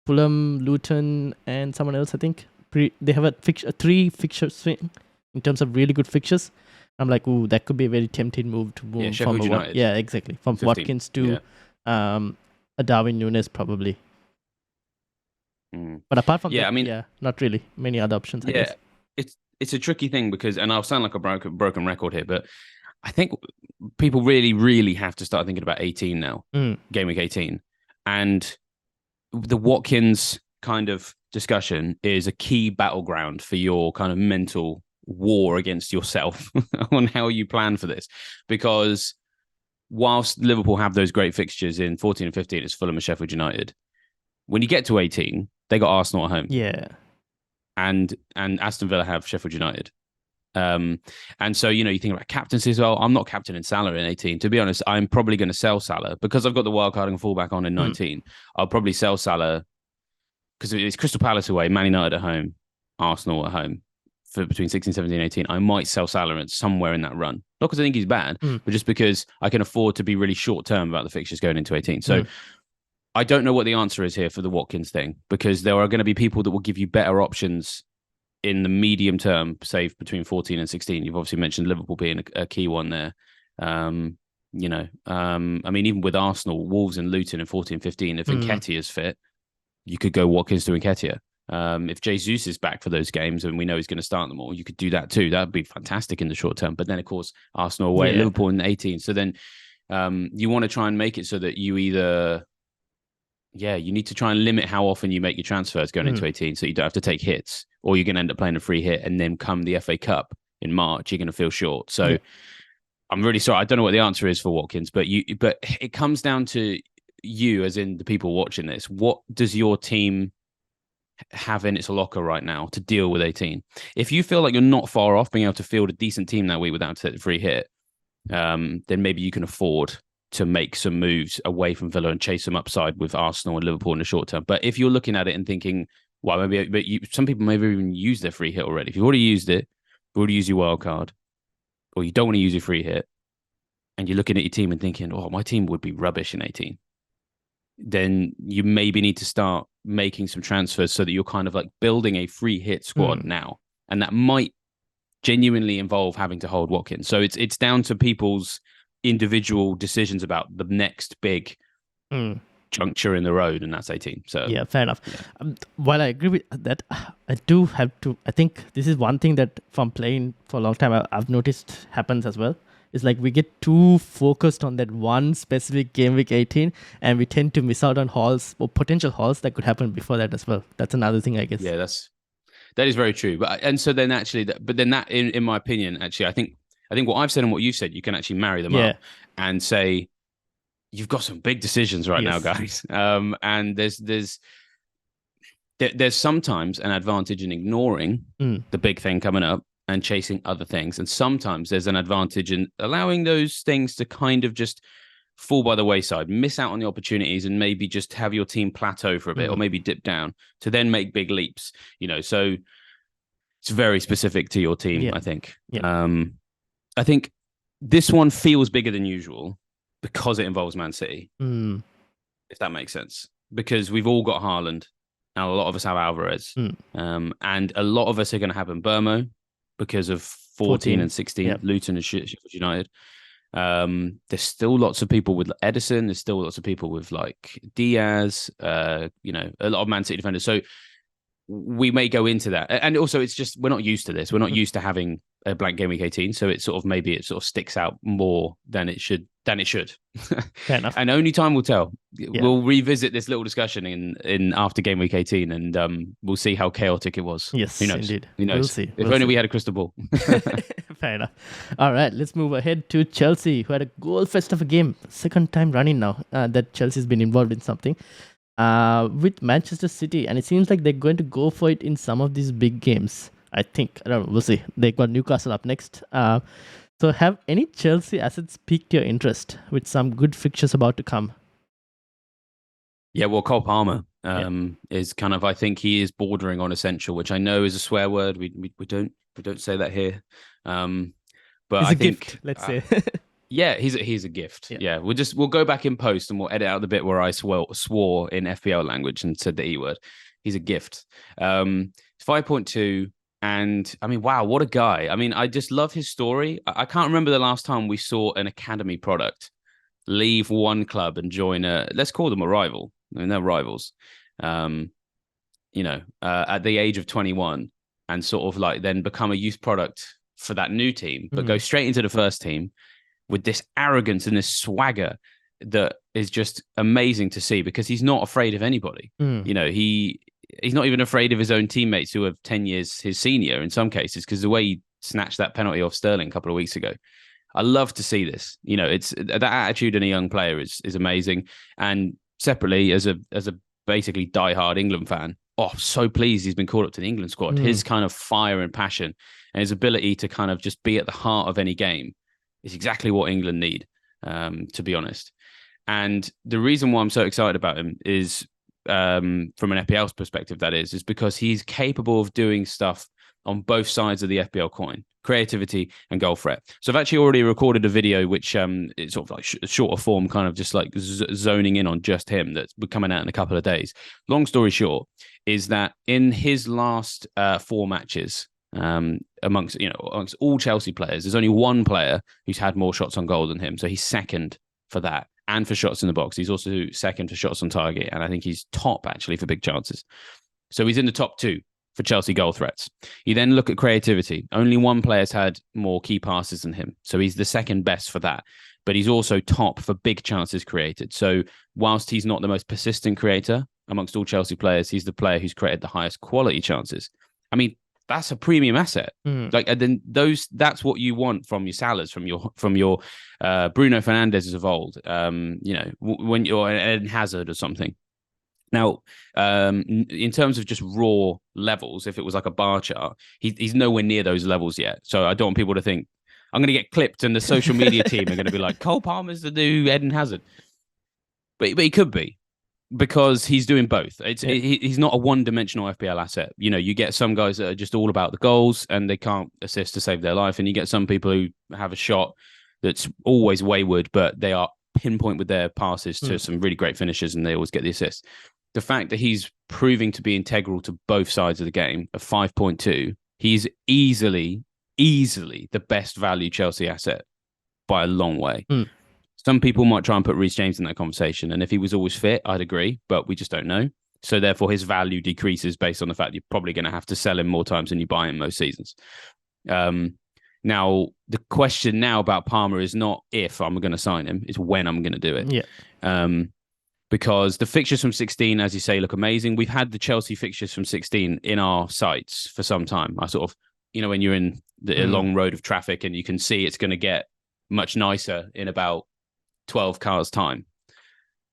Fulham, Luton, and someone else, I think. They have a 3-fixture swing in terms of really good fixtures. I'm like, ooh, that could be a very tempting move to move from United. Yeah, exactly. From 15. Watkins to a Darwin Núñez probably. But apart from that, not really many other options, I guess. It's a tricky thing because, and I'll sound like a broken record here, but I think people really, really have to start thinking about 18 now, game week 18. And the Watkins kind of discussion is a key battleground for your kind of mental war against yourself on how you plan for this. Because whilst Liverpool have those great fixtures in 14 and 15, it's Fulham and Sheffield United. When you get to 18, they got Arsenal at home. Yeah. And Aston Villa have Sheffield United. And so, you think about captaincy as well. I'm not captaining Salah in 18. To be honest, I'm probably going to sell Salah because I've got the wildcard and fullback on in 19. I'll probably sell Salah because it's Crystal Palace away, Man United at home, Arsenal at home for between 16, 17, 18. I might sell Salah somewhere in that run. Not because I think he's bad, but just because I can afford to be really short term about the fixtures going into 18. So I don't know what the answer is here for the Watkins thing, because there are going to be people that will give you better options in the medium term, say between 14 and 16. You've obviously mentioned Liverpool being a key one there. I mean, even with Arsenal, Wolves and Luton in 14, 15, if Nketiah is fit, you could go Watkins to Nketiah. If Jesus is back for those games and we know he's going to start them all, you could do that too. That would be fantastic in the short term. But then, of course, Arsenal away, Liverpool in 18. So then you want to try and make it so that you either... you need to try and limit how often you make your transfers going into 18 so you don't have to take hits, or you're going to end up playing a free hit and then come the FA Cup in March, you're going to feel short. So I'm really sorry. I don't know what the answer is for Watkins, but it comes down to you, as in the people watching this. What does your team have in its locker right now to deal with 18? If you feel like you're not far off being able to field a decent team that week without a free hit, then maybe you can afford to make some moves away from Villa and chase some upside with Arsenal and Liverpool in the short term. But if you're looking at it and thinking, well, some people maybe even use their free hit already. If you've already used it, you've already used your wild card, or you don't want to use your free hit, and you're looking at your team and thinking, oh, my team would be rubbish in 18, then you maybe need to start making some transfers so that you're kind of like building a free hit squad now. And that might genuinely involve having to hold Watkins. So it's down to people's individual decisions about the next big juncture in the road, and that's 18. So yeah, fair enough. While I agree with that, I do have to... I think this is one thing that from playing for a long time I've noticed happens as well. It's like we get too focused on that one specific game week 18, and we tend to miss out on hauls or potential hauls that could happen before that as well. That's another thing, I guess. Yeah, that is very true. But then actually, in my opinion, actually, I think what I've said and what you've said, you can actually marry them up and say, you've got some big decisions right now, guys. And there's sometimes an advantage in ignoring the big thing coming up and chasing other things. And sometimes there's an advantage in allowing those things to kind of just fall by the wayside, miss out on the opportunities, and maybe just have your team plateau for a bit or maybe dip down to then make big leaps, so it's very specific to your team, I think. I think this one feels bigger than usual because it involves Man City, if that makes sense. Because we've all got Haaland, and a lot of us have Alvarez, and a lot of us are going to have Mbeumo because of 14 and 16, Luton and Sheffield United. There's still lots of people with Edison. There's still lots of people with like Diaz, a lot of Man City defenders. So we may go into that. And also it's just, we're not used to this. We're not used to having a blank game week 18. So it sort of sticks out more than it should. Fair enough. And only time will tell. We'll revisit this little discussion in after game week 18, and we'll see how chaotic it was. Yes, who knows? Indeed. Who knows? We'll see. If only we had a crystal ball. Fair enough. All right, let's move ahead to Chelsea, who had a goal fest of a game, second time running now that Chelsea's been involved in something with Manchester City, and it seems like they're going to go for it in some of these big games. I think. I don't know. We'll see. They got Newcastle up next. So have any Chelsea assets piqued your interest with some good fixtures about to come? Yeah, well, Cole Palmer is kind of, I think he is bordering on essential, which I know is a swear word. We don't say that here. But It's I a think gift, let's say. yeah, he's a gift. Yeah. We'll go back in post and we'll edit out the bit where I swore in FPL language and said the E word. He's a gift. 5.2. And I mean, wow, what a guy. I mean, I just love his story. I can't remember the last time we saw an academy product leave one club and join let's call them a rival. I mean, they're rivals, at the age of 21 and sort of like then become a youth product for that new team, but go straight into the first team with this arrogance and this swagger that is just amazing to see because he's not afraid of anybody. He's not even afraid of his own teammates who are 10 years his senior in some cases, because the way he snatched that penalty off Sterling a couple of weeks ago. I love to see this. It's that attitude in a young player is amazing. And separately, as a basically diehard England fan, so pleased he's been called up to the England squad. His kind of fire and passion and his ability to kind of just be at the heart of any game is exactly what England need, to be honest. And the reason why I'm so excited about him is from an FPL's perspective, that is because he's capable of doing stuff on both sides of the FPL coin, creativity and goal threat. So I've actually already recorded a video, which it's sort of like shorter form, kind of just like zoning in on just him, that's coming out in a couple of days. Long story short is that in his last 4 matches, amongst all Chelsea players, there's only one player who's had more shots on goal than him. So he's second for that. And for shots in the box. He's also second for shots on target. And I think he's top, actually, for big chances. So he's in the top 2 for Chelsea goal threats. You then look at creativity. Only one player's had more key passes than him. So he's the second best for that. But he's also top for big chances created. So whilst he's not the most persistent creator amongst all Chelsea players, he's the player who's created the highest quality chances. I mean, that's a premium asset. Like, and then that's what you want from your Salahs, from your Bruno Fernandez's of old. When you're an Eden Hazard or something. Now, in terms of just raw levels, if it was like a bar chart, he's nowhere near those levels yet. So I don't want people to think I'm going to get clipped and the social media team are going to be like, Cole Palmer's the new Eden Hazard. But he could be. Because he's doing both. He's not a one-dimensional FPL asset. You get some guys that are just all about the goals and they can't assist to save their life. And you get some people who have a shot that's always wayward, but they are pinpoint with their passes to some really great finishes and they always get the assist. The fact that he's proving to be integral to both sides of the game, of 5.2, he's easily the best value Chelsea asset by a long way. Some people might try and put Reece James in that conversation. And if he was always fit, I'd agree, but we just don't know. So therefore his value decreases based on the fact you're probably going to have to sell him more times than you buy him most seasons. Now, the question now about Palmer is not if I'm going to sign him, it's when I'm going to do it. Yeah. Because the fixtures from 16, as you say, look amazing. We've had the Chelsea fixtures from 16 in our sites for some time. I sort of, when you're in the long road of traffic and you can see it's going to get much nicer in about 12 cars time.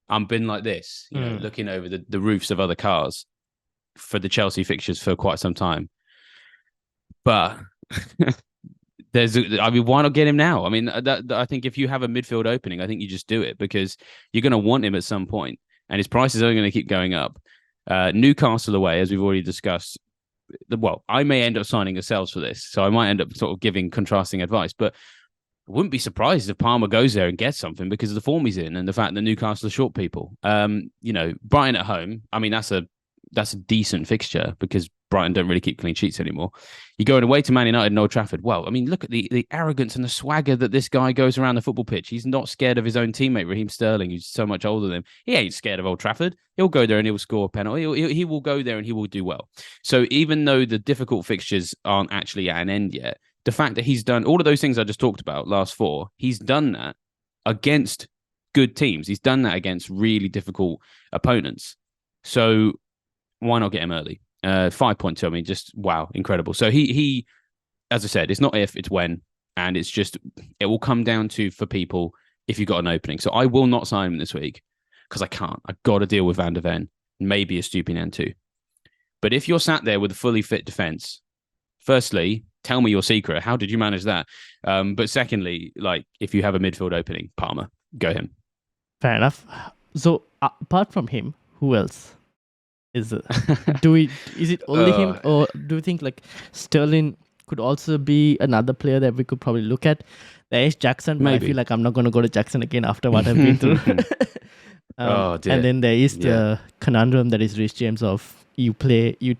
I've been like this, looking over the roofs of other cars for the Chelsea fixtures for quite some time. But why not get him now? I mean, I think if you have a midfield opening, I think you just do it because you're going to want him at some point and his price is only going to keep going up. Newcastle away, as we've already discussed. Well, I may end up signing ourselves for this, so I might end up sort of giving contrasting advice, but I wouldn't be surprised if Palmer goes there and gets something because of the form he's in and the fact that Newcastle are short people. Brighton at home, I mean, that's a decent fixture because Brighton don't really keep clean sheets anymore. You're going away to Man United and Old Trafford. Well, I mean, look at the arrogance and the swagger that this guy goes around the football pitch. He's not scared of his own teammate, Raheem Sterling, who's so much older than him. He ain't scared of Old Trafford. He'll go there and he'll score a penalty. He will go there and he will do well. So even though the difficult fixtures aren't actually at an end yet, the fact that he's done all of those things I just talked about, last 4, he's done that against good teams. He's done that against really difficult opponents. So why not get him early? 5.2, I mean, just wow, incredible. So he, as I said, it's not if, it's when. And it's just, it will come down to, for people, if you've got an opening. So I will not sign him this week because I can't. I've got to deal with Van der Ven, maybe a Stupinian too. But if you're sat there with a fully fit defense, firstly, tell me your secret. How did you manage that? But secondly, like, if you have a midfield opening, Palmer, go him. Fair enough. So apart from him, who else is it? Is it only him, or do you think like Sterling could also be another player that we could probably look at? There is Jackson, but Maybe. I feel like I'm not going to go to Jackson again after what I've been through. Oh dear. And then there is the conundrum that is Rhys James of you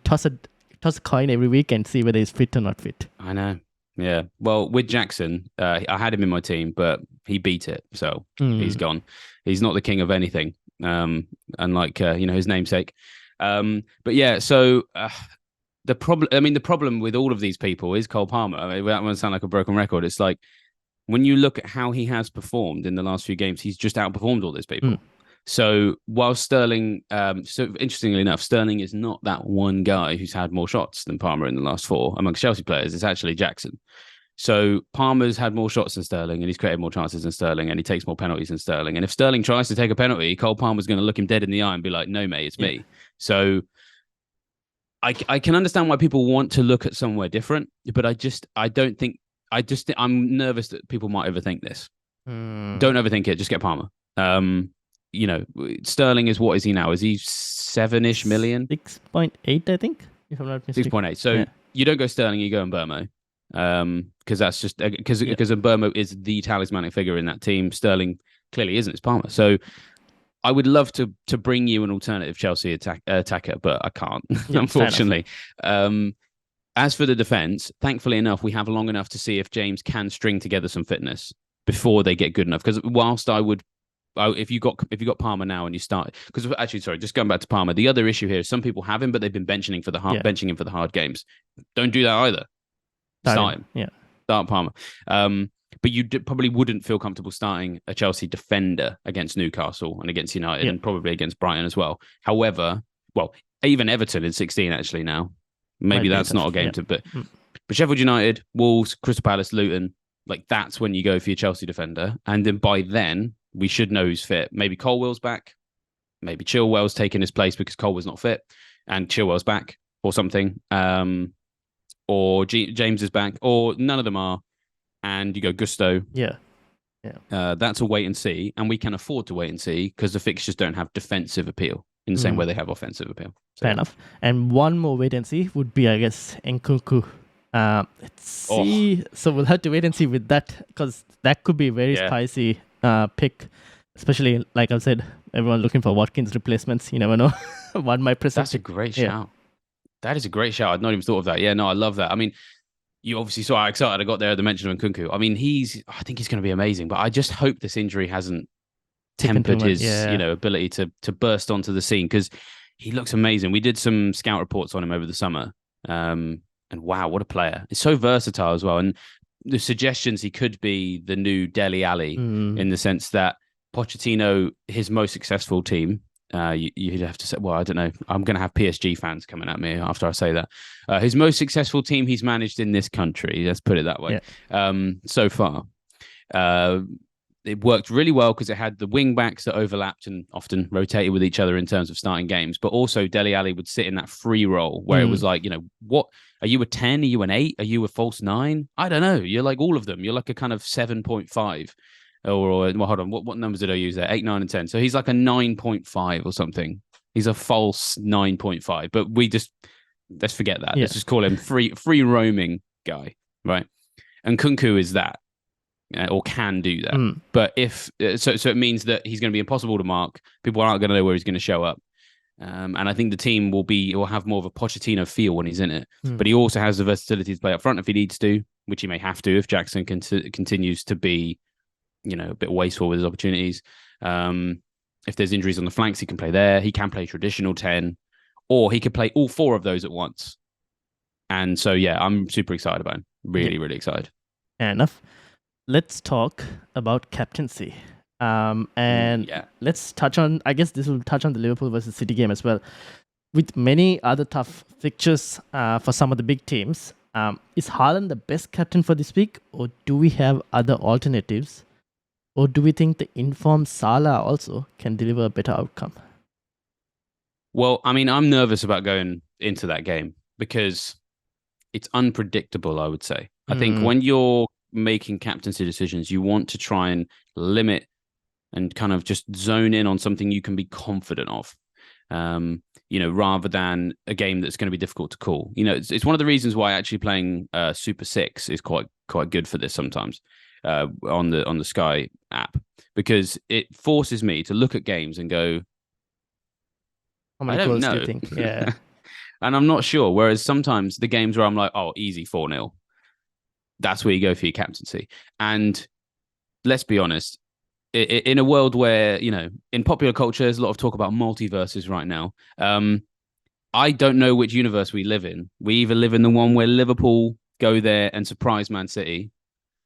toss a coin every week and see whether he's fit or not fit. I know. Yeah. Well, with Jackson, I had him in my team, but he beat it, so he's gone. He's not the king of anything, unlike his namesake. But yeah, so the problem with all of these people is Cole Palmer. I mean, that might sound like a broken record. It's like, when you look at how he has performed in the last few games, he's just outperformed all these people. So while Sterling, so interestingly enough, Sterling is not that one guy who's had more shots than Palmer in the last 4 amongst Chelsea players. It's actually Jackson. So Palmer's had more shots than Sterling, and he's created more chances than Sterling, and he takes more penalties than Sterling. And if Sterling tries to take a penalty, Cole Palmer's going to look him dead in the eye and be like, "No, mate, it's me." So I can understand why people want to look at somewhere different, but I'm nervous that people might overthink this. Don't overthink it. Just get Palmer. Sterling is, what is he now? Is he 7-ish million? 6.8, I think, if I'm not mistaken. 6.8. So you don't go Sterling, you go Mbeumo. Because that's just because Mbeumo is the talismanic figure in that team. Sterling clearly isn't. It's Palmer. So I would love to bring you an alternative Chelsea attacker, but I can't, unfortunately. As for the defense, thankfully enough, we have long enough to see if James can string together some fitness before they get good enough. Because whilst if you got Palmer now and you start, because actually, sorry, just going back to Palmer, the other issue here is some people have him, but they've been benching him for the hard games. Don't do that either. Start him. Yeah. Start Palmer. But you probably wouldn't feel comfortable starting a Chelsea defender against Newcastle and against United and probably against Brighton as well. However, even Everton in 16 actually now. Maybe that's not a game but Sheffield United, Wolves, Crystal Palace, Luton, like that's when you go for your Chelsea defender. And then by then, we should know who's fit. Maybe Colwell's back. Maybe Chilwell's taking his place because Colwell's not fit and Chilwell's back or something. Or James is back, or none of them are. And you go Gusto. Yeah. That's a wait and see. And we can afford to wait and see because the fixtures don't have defensive appeal in the same way they have offensive appeal. So, fair enough. And one more wait and see would be, I guess, Nkunku. Let's see. So we'll have to wait and see with that because that could be a very spicy pick, especially, like I said, everyone looking for Watkins replacements. You never know. One might present. That's a great shout. That is a great shout. I'd not even thought of that. Yeah, no, I love that. I mean, you obviously saw how excited I got there at the mention of Nkunku. I mean, I think he's going to be amazing, but I just hope this injury hasn't tempered his, ability to burst onto the scene because he looks amazing. We did some scout reports on him over the summer, and wow, what a player! He's so versatile as well. And the suggestions he could be the new Dele Alli in the sense that Pochettino, his most successful team. You'd have to say, well, I don't know. I'm going to have PSG fans coming at me after I say that. His most successful team he's managed in this country, let's put it that way, so far. It worked really well because it had the wing backs that overlapped and often rotated with each other in terms of starting games. But also Dele Alli would sit in that free role where it was like, what are you, a 10? Are you an 8? Are you a false 9? I don't know. You're like all of them. You're like a kind of 7.5. Or well, hold on. What numbers did I use there? 8, 9, and 10. So he's like a 9.5 or something. He's a false 9.5. But let's forget that. Let's just call him free roaming guy, right? And Nkunku is that, or can do that. But if so it means that he's going to be impossible to mark. People aren't going to know where he's going to show up. And I think the team will have more of a Pochettino feel when he's in it. But he also has the versatility to play up front if he needs to, which he may have to if Jackson continues to be, a bit wasteful with his opportunities. If there's injuries on the flanks, he can play there. He can play traditional 10, or he could play all 4 of those at once. And so, I'm super excited about him. Really, really excited. Fair enough. Let's talk about captaincy. Let's touch on, I guess this will touch on the Liverpool versus City game as well. With many other tough fixtures for some of the big teams, Is Haaland the best captain for this week, or do we have other alternatives? Or do we think the informed Salah also can deliver a better outcome? Well, I mean, I'm nervous about going into that game because it's unpredictable, I would say. I think when you're making captaincy decisions, you want to try and limit and kind of just zone in on something you can be confident of. Rather than a game that's going to be difficult to call. It's one of the reasons why actually playing Super Six is quite good for this sometimes on the Sky app, because it forces me to look at games and go, how many goals do you think? Yeah. And I'm not sure. Whereas sometimes the games where I'm like, oh, easy 4-0, that's where you go for your captaincy. And let's be honest, in a world where, in popular culture, there's a lot of talk about multiverses right now. I don't know which universe we live in. We either live in the one where Liverpool go there and surprise Man City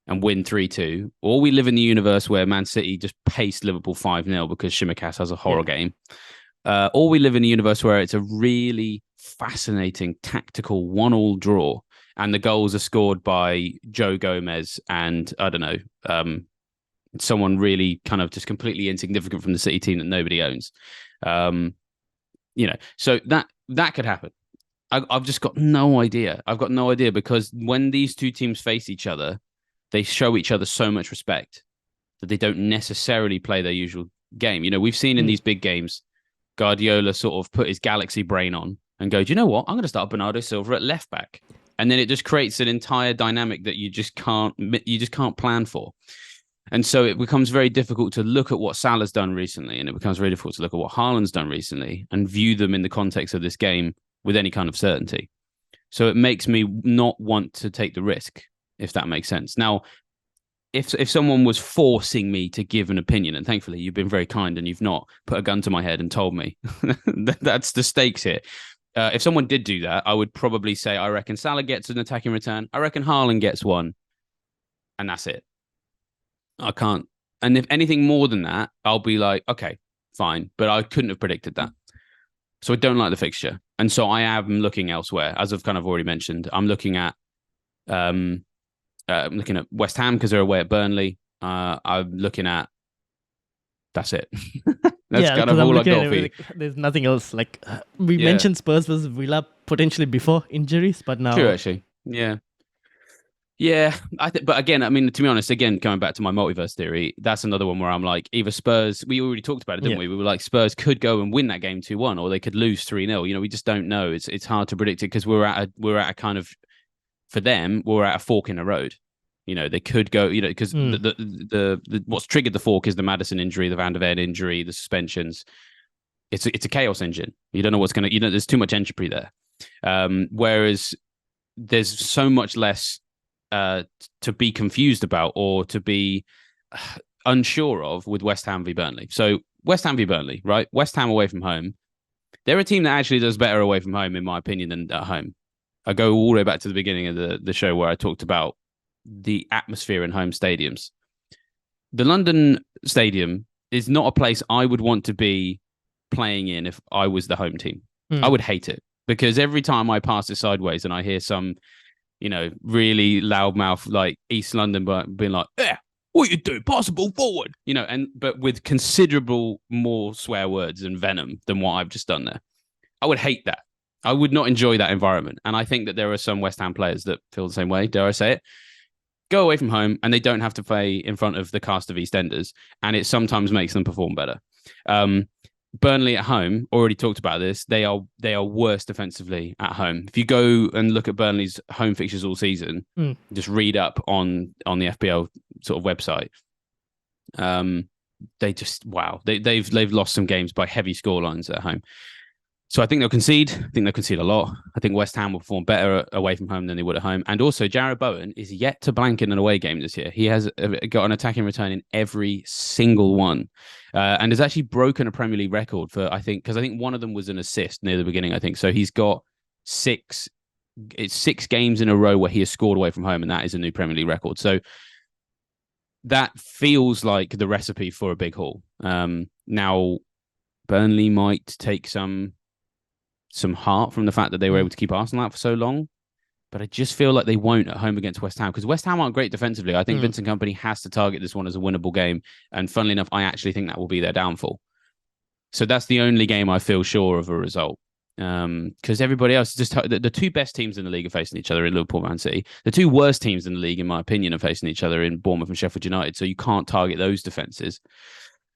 and win 3-2, or we live in the universe where Man City just paced Liverpool 5-0 because Shimikas has a horror game. Or we live in a universe where it's a really fascinating tactical 1-1 draw, and the goals are scored by Joe Gomez and, I don't know, someone really kind of just completely insignificant from the City team that nobody owns. So that could happen. I've just got no idea. I've got no idea, because when these two teams face each other, they show each other so much respect that they don't necessarily play their usual game. We've seen in these big games, Guardiola sort of put his galaxy brain on and go, do you know what? I'm going to start Bernardo Silva at left back. And then it just creates an entire dynamic that you just can't plan for. And so it becomes very difficult to look at what Salah's done recently, and it becomes very difficult to look at what Haaland's done recently and view them in the context of this game with any kind of certainty. So it makes me not want to take the risk, if that makes sense. Now, if someone was forcing me to give an opinion, and thankfully you've been very kind and you've not put a gun to my head and told me, that's the stakes here. If someone did do that, I would probably say, I reckon Salah gets an attacking return. I reckon Haaland gets one. And that's it. I can't. And if anything more than that, I'll be like, okay, fine. But I couldn't have predicted that. So I don't like the fixture. And so I am looking elsewhere. As I've kind of already mentioned, I'm looking at West Ham because they're away at Burnley. I'm looking at, that's it. That's kind of all I got for you. There's nothing else. We mentioned Spurs versus Villa potentially before injuries, but now. True, actually. Yeah. Yeah, but again, I mean, to be honest, again, coming back to my multiverse theory, that's another one where I'm like, either Spurs, we already talked about it, didn't we? We were like, Spurs could go and win that game 2-1, or they could lose 3-0. We just don't know. It's hard to predict it, because we're at a kind of, for them, we're at a fork in the road. They could go, because the what's triggered the fork is the Maddison injury, the Van der Ven injury, the suspensions. It's a chaos engine. You don't know what's going to, there's too much entropy there. Whereas there's so much less to be confused about or to be unsure of with West Ham v Burnley. So West Ham v Burnley, right? West Ham away from home. They're a team that actually does better away from home, in my opinion, than at home. I go all the way back to the beginning of the show where I talked about the atmosphere in home stadiums. The London Stadium is not a place I would want to be playing in if I was the home team. I would hate it, because every time I pass it sideways and I hear some really loudmouth like East London being like, "Yeah, what you do? Pass the ball forward," but with considerable more swear words and venom than what I've just done there. I would hate that. I would not enjoy that environment. And I think that there are some West Ham players that feel the same way, dare I say it. Go away from home and they don't have to play in front of the cast of EastEnders, and it sometimes makes them perform better. Burnley at home, already talked about this. They are worse defensively at home. If you go and look at Burnley's home fixtures all season, just read up on the FPL sort of website. They just they've lost some games by heavy scorelines at home. So I think they'll concede. I think they'll concede a lot. I think West Ham will perform better away from home than they would at home. And also, Jarrod Bowen is yet to blank in an away game this year. He has got an attacking return in every single one, and has actually broken a Premier League record for, because I think one of them was an assist near the beginning, I think. So he's got six games in a row where he has scored away from home, and that is a new Premier League record. So that feels like the recipe for a big haul. Now, Burnley might take some heart from the fact that they were able to keep Arsenal out for so long. but I just feel like they won't at home against West Ham because West Ham aren't great defensively. I think Vincent Kompany has to target this one as a winnable game. And funnily enough, I actually think that will be their downfall. So that's the only game I feel sure of a result. Because everybody else, just the two best teams in the league are facing each other in Liverpool and Man City. The two worst teams in the league, in my opinion, are facing each other in Bournemouth and Sheffield United. So you can't target those defenses.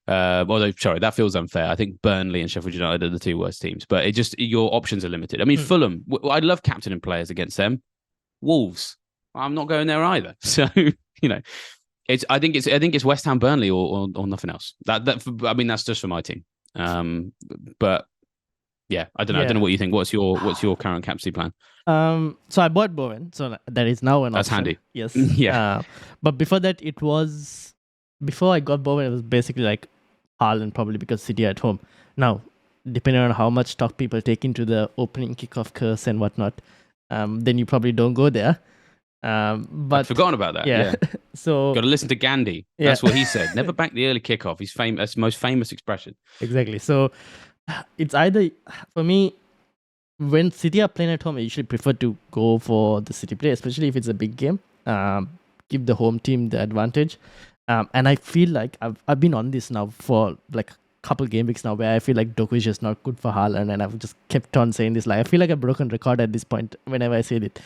Although, sorry, that feels unfair. I think Burnley and Sheffield United are the two worst teams, but it just your options are limited. I mean, Fulham, I'd love captaining players against them. Wolves, I'm not going there either. So I think it's West Ham, Burnley, or nothing else. I mean, that's just for my team. But yeah, I don't know. I don't know what you think. What's your current captaincy plan? So I bought Bowen, so that is now an That's option. handy. Yes. Yeah. But before that, before I got Bowen, it was basically like Haaland, probably because City at home. Now, depending on how much stock people take into the opening kickoff curse and whatnot, then you probably don't go there. But I'd forgotten about that. Yeah. So got to listen to Gandhi. That's what he said. Never back the early kickoff. He's famous. That's the most famous expression. Exactly. So it's either, for me, when City are playing at home, I usually prefer to go for the City play, especially if it's a big game. Give the home team the advantage. And I feel like I've been on this now for like a couple game weeks now, where I feel like Doku is just not good for Haaland, and I've just kept on saying this. Like, I feel like a broken record at this point whenever I said it.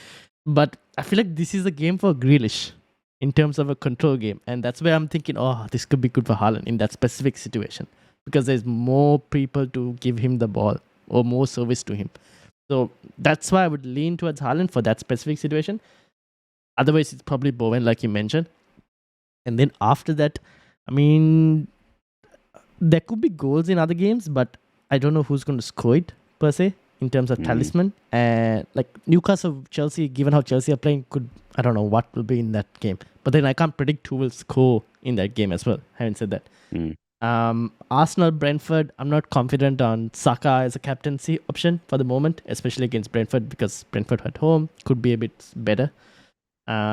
But I feel like this is a game for Grealish in terms of a control game, and that's where I'm thinking, this could be good for Haaland in that specific situation, because there's more people to give him the ball or more service to him. So that's why I would lean towards Haaland for that specific situation. Otherwise, it's probably Bowen, like you mentioned. And then after that, I mean, there could be goals in other games, but I don't know who's going to score it per se in terms of talisman. And like Newcastle, Chelsea, given how Chelsea are playing, I don't know what will be in that game. But then I can't predict who will score in that game as well. Having said that. Arsenal, Brentford, I'm not confident on Saka as a captaincy option for the moment, especially against Brentford, because Brentford at home could be a bit better.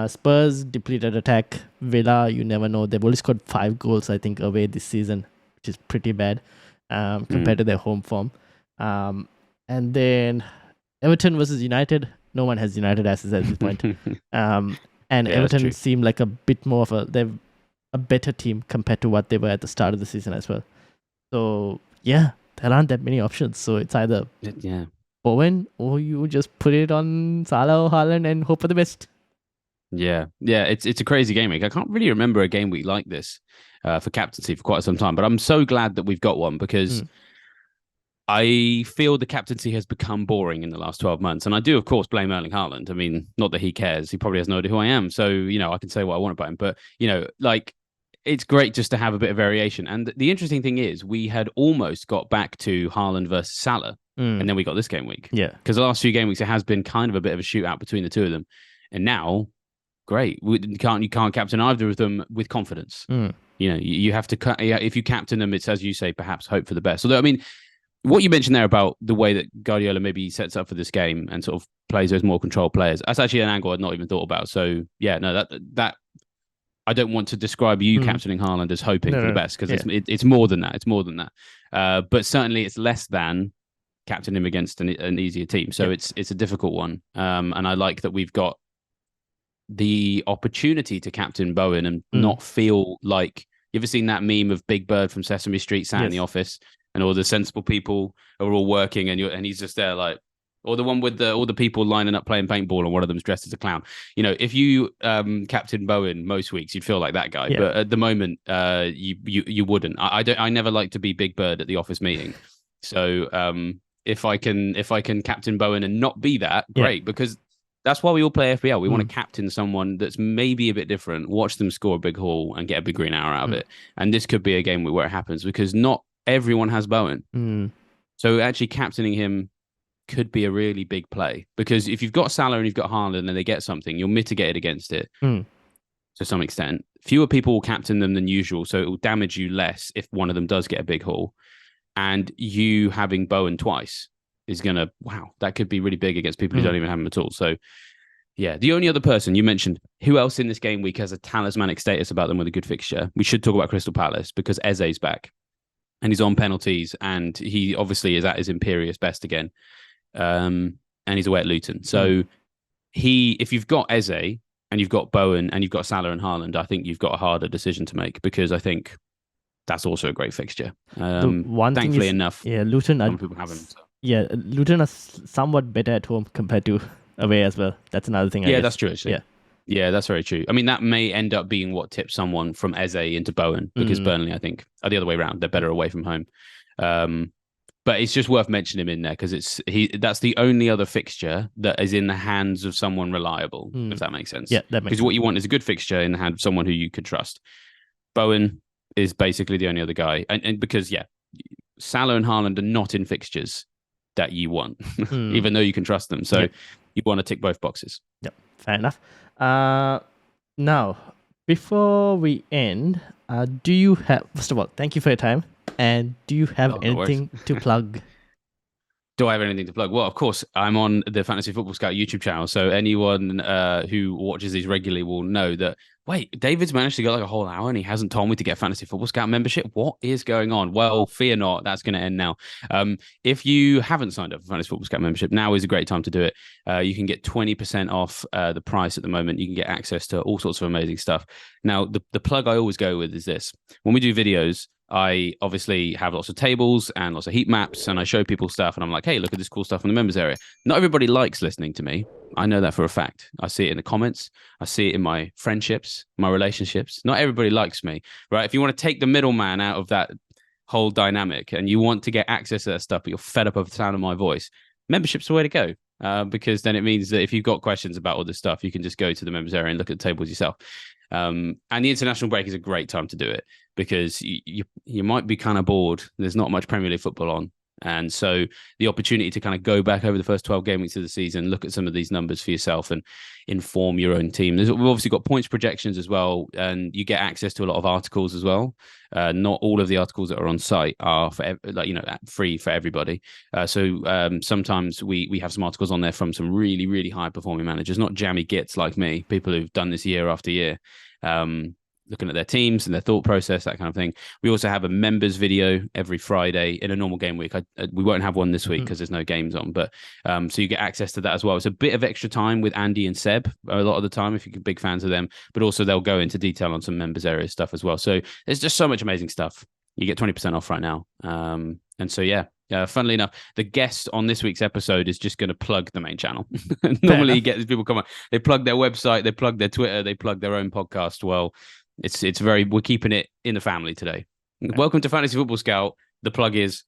Spurs, depleted attack. Villa, you never know. They've only scored 5 goals, I think, away this season, which is pretty bad compared to their home form. And then Everton versus United. No one has United as at this point. And Everton seem like a bit more of they're a better team compared to what they were at the start of the season as well. So, yeah, there aren't that many options. So it's either Bowen, or you just put it on Salah or Haaland and hope for the best. Yeah, it's a crazy game week. I can't really remember a game week like this for captaincy for quite some time, but I'm so glad that we've got one, because I feel the captaincy has become boring in the last 12 months. And I do, of course, blame Erling Haaland. I mean, not that he cares. He probably has no idea who I am. So, I can say what I want about him. But, it's great just to have a bit of variation. And the interesting thing is, we had almost got back to Haaland versus Salah, and then we got this game week. Yeah. Because the last few game weeks, it has been kind of a bit of a shootout between the two of them. And now, great. You can't captain either of them with confidence. You have to, if you captain them, it's, as you say, perhaps hope for the best. Although, I mean, what you mentioned there about the way that Guardiola maybe sets up for this game and sort of plays those more controlled players, that's actually an angle I'd not even thought about. So, yeah, no, that I don't want to describe you captaining Haaland as hoping for the best, because it's more than that. It's more than that. But certainly it's less than captaining him against an easier team. So it's a difficult one. And I like that we've got the opportunity to captain Bowen and not feel like, you ever seen that meme of Big Bird from Sesame Street sat in the office and all the sensible people are all working and he's just there like, or the one with all the people lining up playing paintball and one of them's dressed as a clown. If you captain Bowen most weeks, you'd feel like that guy. But at the moment, you wouldn't. I never like to be Big Bird at the office meeting. So if I can captain Bowen and not be that, great, because that's why we all play FPL. We want to captain someone that's maybe a bit different, watch them score a big haul and get a big green hour out of it. And this could be a game where it happens, because not everyone has Bowen. So actually captaining him could be a really big play, because if you've got Salah and you've got Haaland and they get something, you're mitigated against it to some extent. Fewer people will captain them than usual, so it will damage you less if one of them does get a big haul. And you having Bowen twice is going to, that could be really big against people who don't even have him at all. So, yeah, the only other person you mentioned, who else in this game week has a talismanic status about them with a good fixture? We should talk about Crystal Palace, because Eze's back and he's on penalties and he obviously is at his imperious best again. And he's away at Luton. So if you've got Eze and you've got Bowen and you've got Salah and Haaland, I think you've got a harder decision to make, because I think that's also a great fixture. Thankfully enough, Luton some people have him. So. Yeah, Luton are somewhat better at home compared to away as well. That's another thing. I guess. That's true. Actually. Yeah, that's very true. I mean, that may end up being what tips someone from Eze into Bowen, because Burnley, I think, are the other way around. They're better away from home. But it's just worth mentioning him in there, because that's the only other fixture that is in the hands of someone reliable, if that makes sense. Yeah, that makes sense. Because what you want is a good fixture in the hand of someone who you could trust. Bowen is basically the only other guy. And because, Salah and Haaland are not in fixtures that you want, even though you can trust them. So you want to tick both boxes. Yep, fair enough. Now, before we end, do you have, first of all, thank you for your time. And do you have anything to plug? Do I have anything to plug? Well, of course, I'm on the Fantasy Football Scout YouTube channel. So anyone who watches these regularly will know that, wait, David's managed to get like a whole hour and he hasn't told me to get Fantasy Football Scout membership. What is going on? Well, fear not. That's going to end now. If you haven't signed up for Fantasy Football Scout membership, now is a great time to do it. You can get 20% off the price at the moment. You can get access to all sorts of amazing stuff. Now, the plug I always go with is this. When we do videos, I obviously have lots of tables and lots of heat maps, and I show people stuff, and I'm like, hey, look at this cool stuff in the members area. Not everybody likes listening to me. I know that for a fact. I see it in the comments. I see it in my friendships, my relationships. Not everybody likes me, right? If you want to take the middleman out of that whole dynamic and you want to get access to that stuff, but you're fed up of the sound of my voice, membership's the way to go. Because then it means that if you've got questions about all this stuff, you can just go to the members area and look at the tables yourself. And the international break is a great time to do it, because you might be kind of bored. There's not much Premier League football on. And so the opportunity to kind of go back over the first 12 game weeks of the season, look at some of these numbers for yourself and inform your own team. We've obviously got points projections as well, and you get access to a lot of articles as well. Not all of the articles that are on site are free for everybody. So sometimes we have some articles on there from some really, really high performing managers, not jammy gits like me, people who've done this year after year. Looking at their teams and their thought process, that kind of thing. We also have a members video every Friday in a normal game week. We won't have one this week because there's no games on, but so you get access to that as well. It's a bit of extra time with Andy and Seb a lot of the time if you're big fans of them, but also they'll go into detail on some members area stuff as well. So there's just so much amazing stuff. You get 20% off right now. And so, funnily enough, the guest on this week's episode is just going to plug the main channel. Normally you get these people come on, they plug their website, they plug their Twitter, they plug their own podcast. Well, we're keeping it in the family today. Welcome to Fantasy Football Scout. The plug is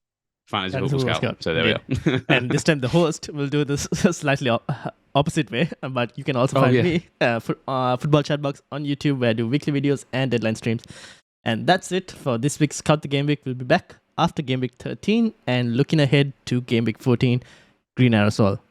Fantasy Football Scout. So there we are. And this time the host will do this slightly opposite way, but you can also find me, Football Chatbox on YouTube, where I do weekly videos and deadline streams. And that's it for this week's Scout the Game Week. We'll be back after Game Week 13 and looking ahead to Game Week 14. Green Arrows all.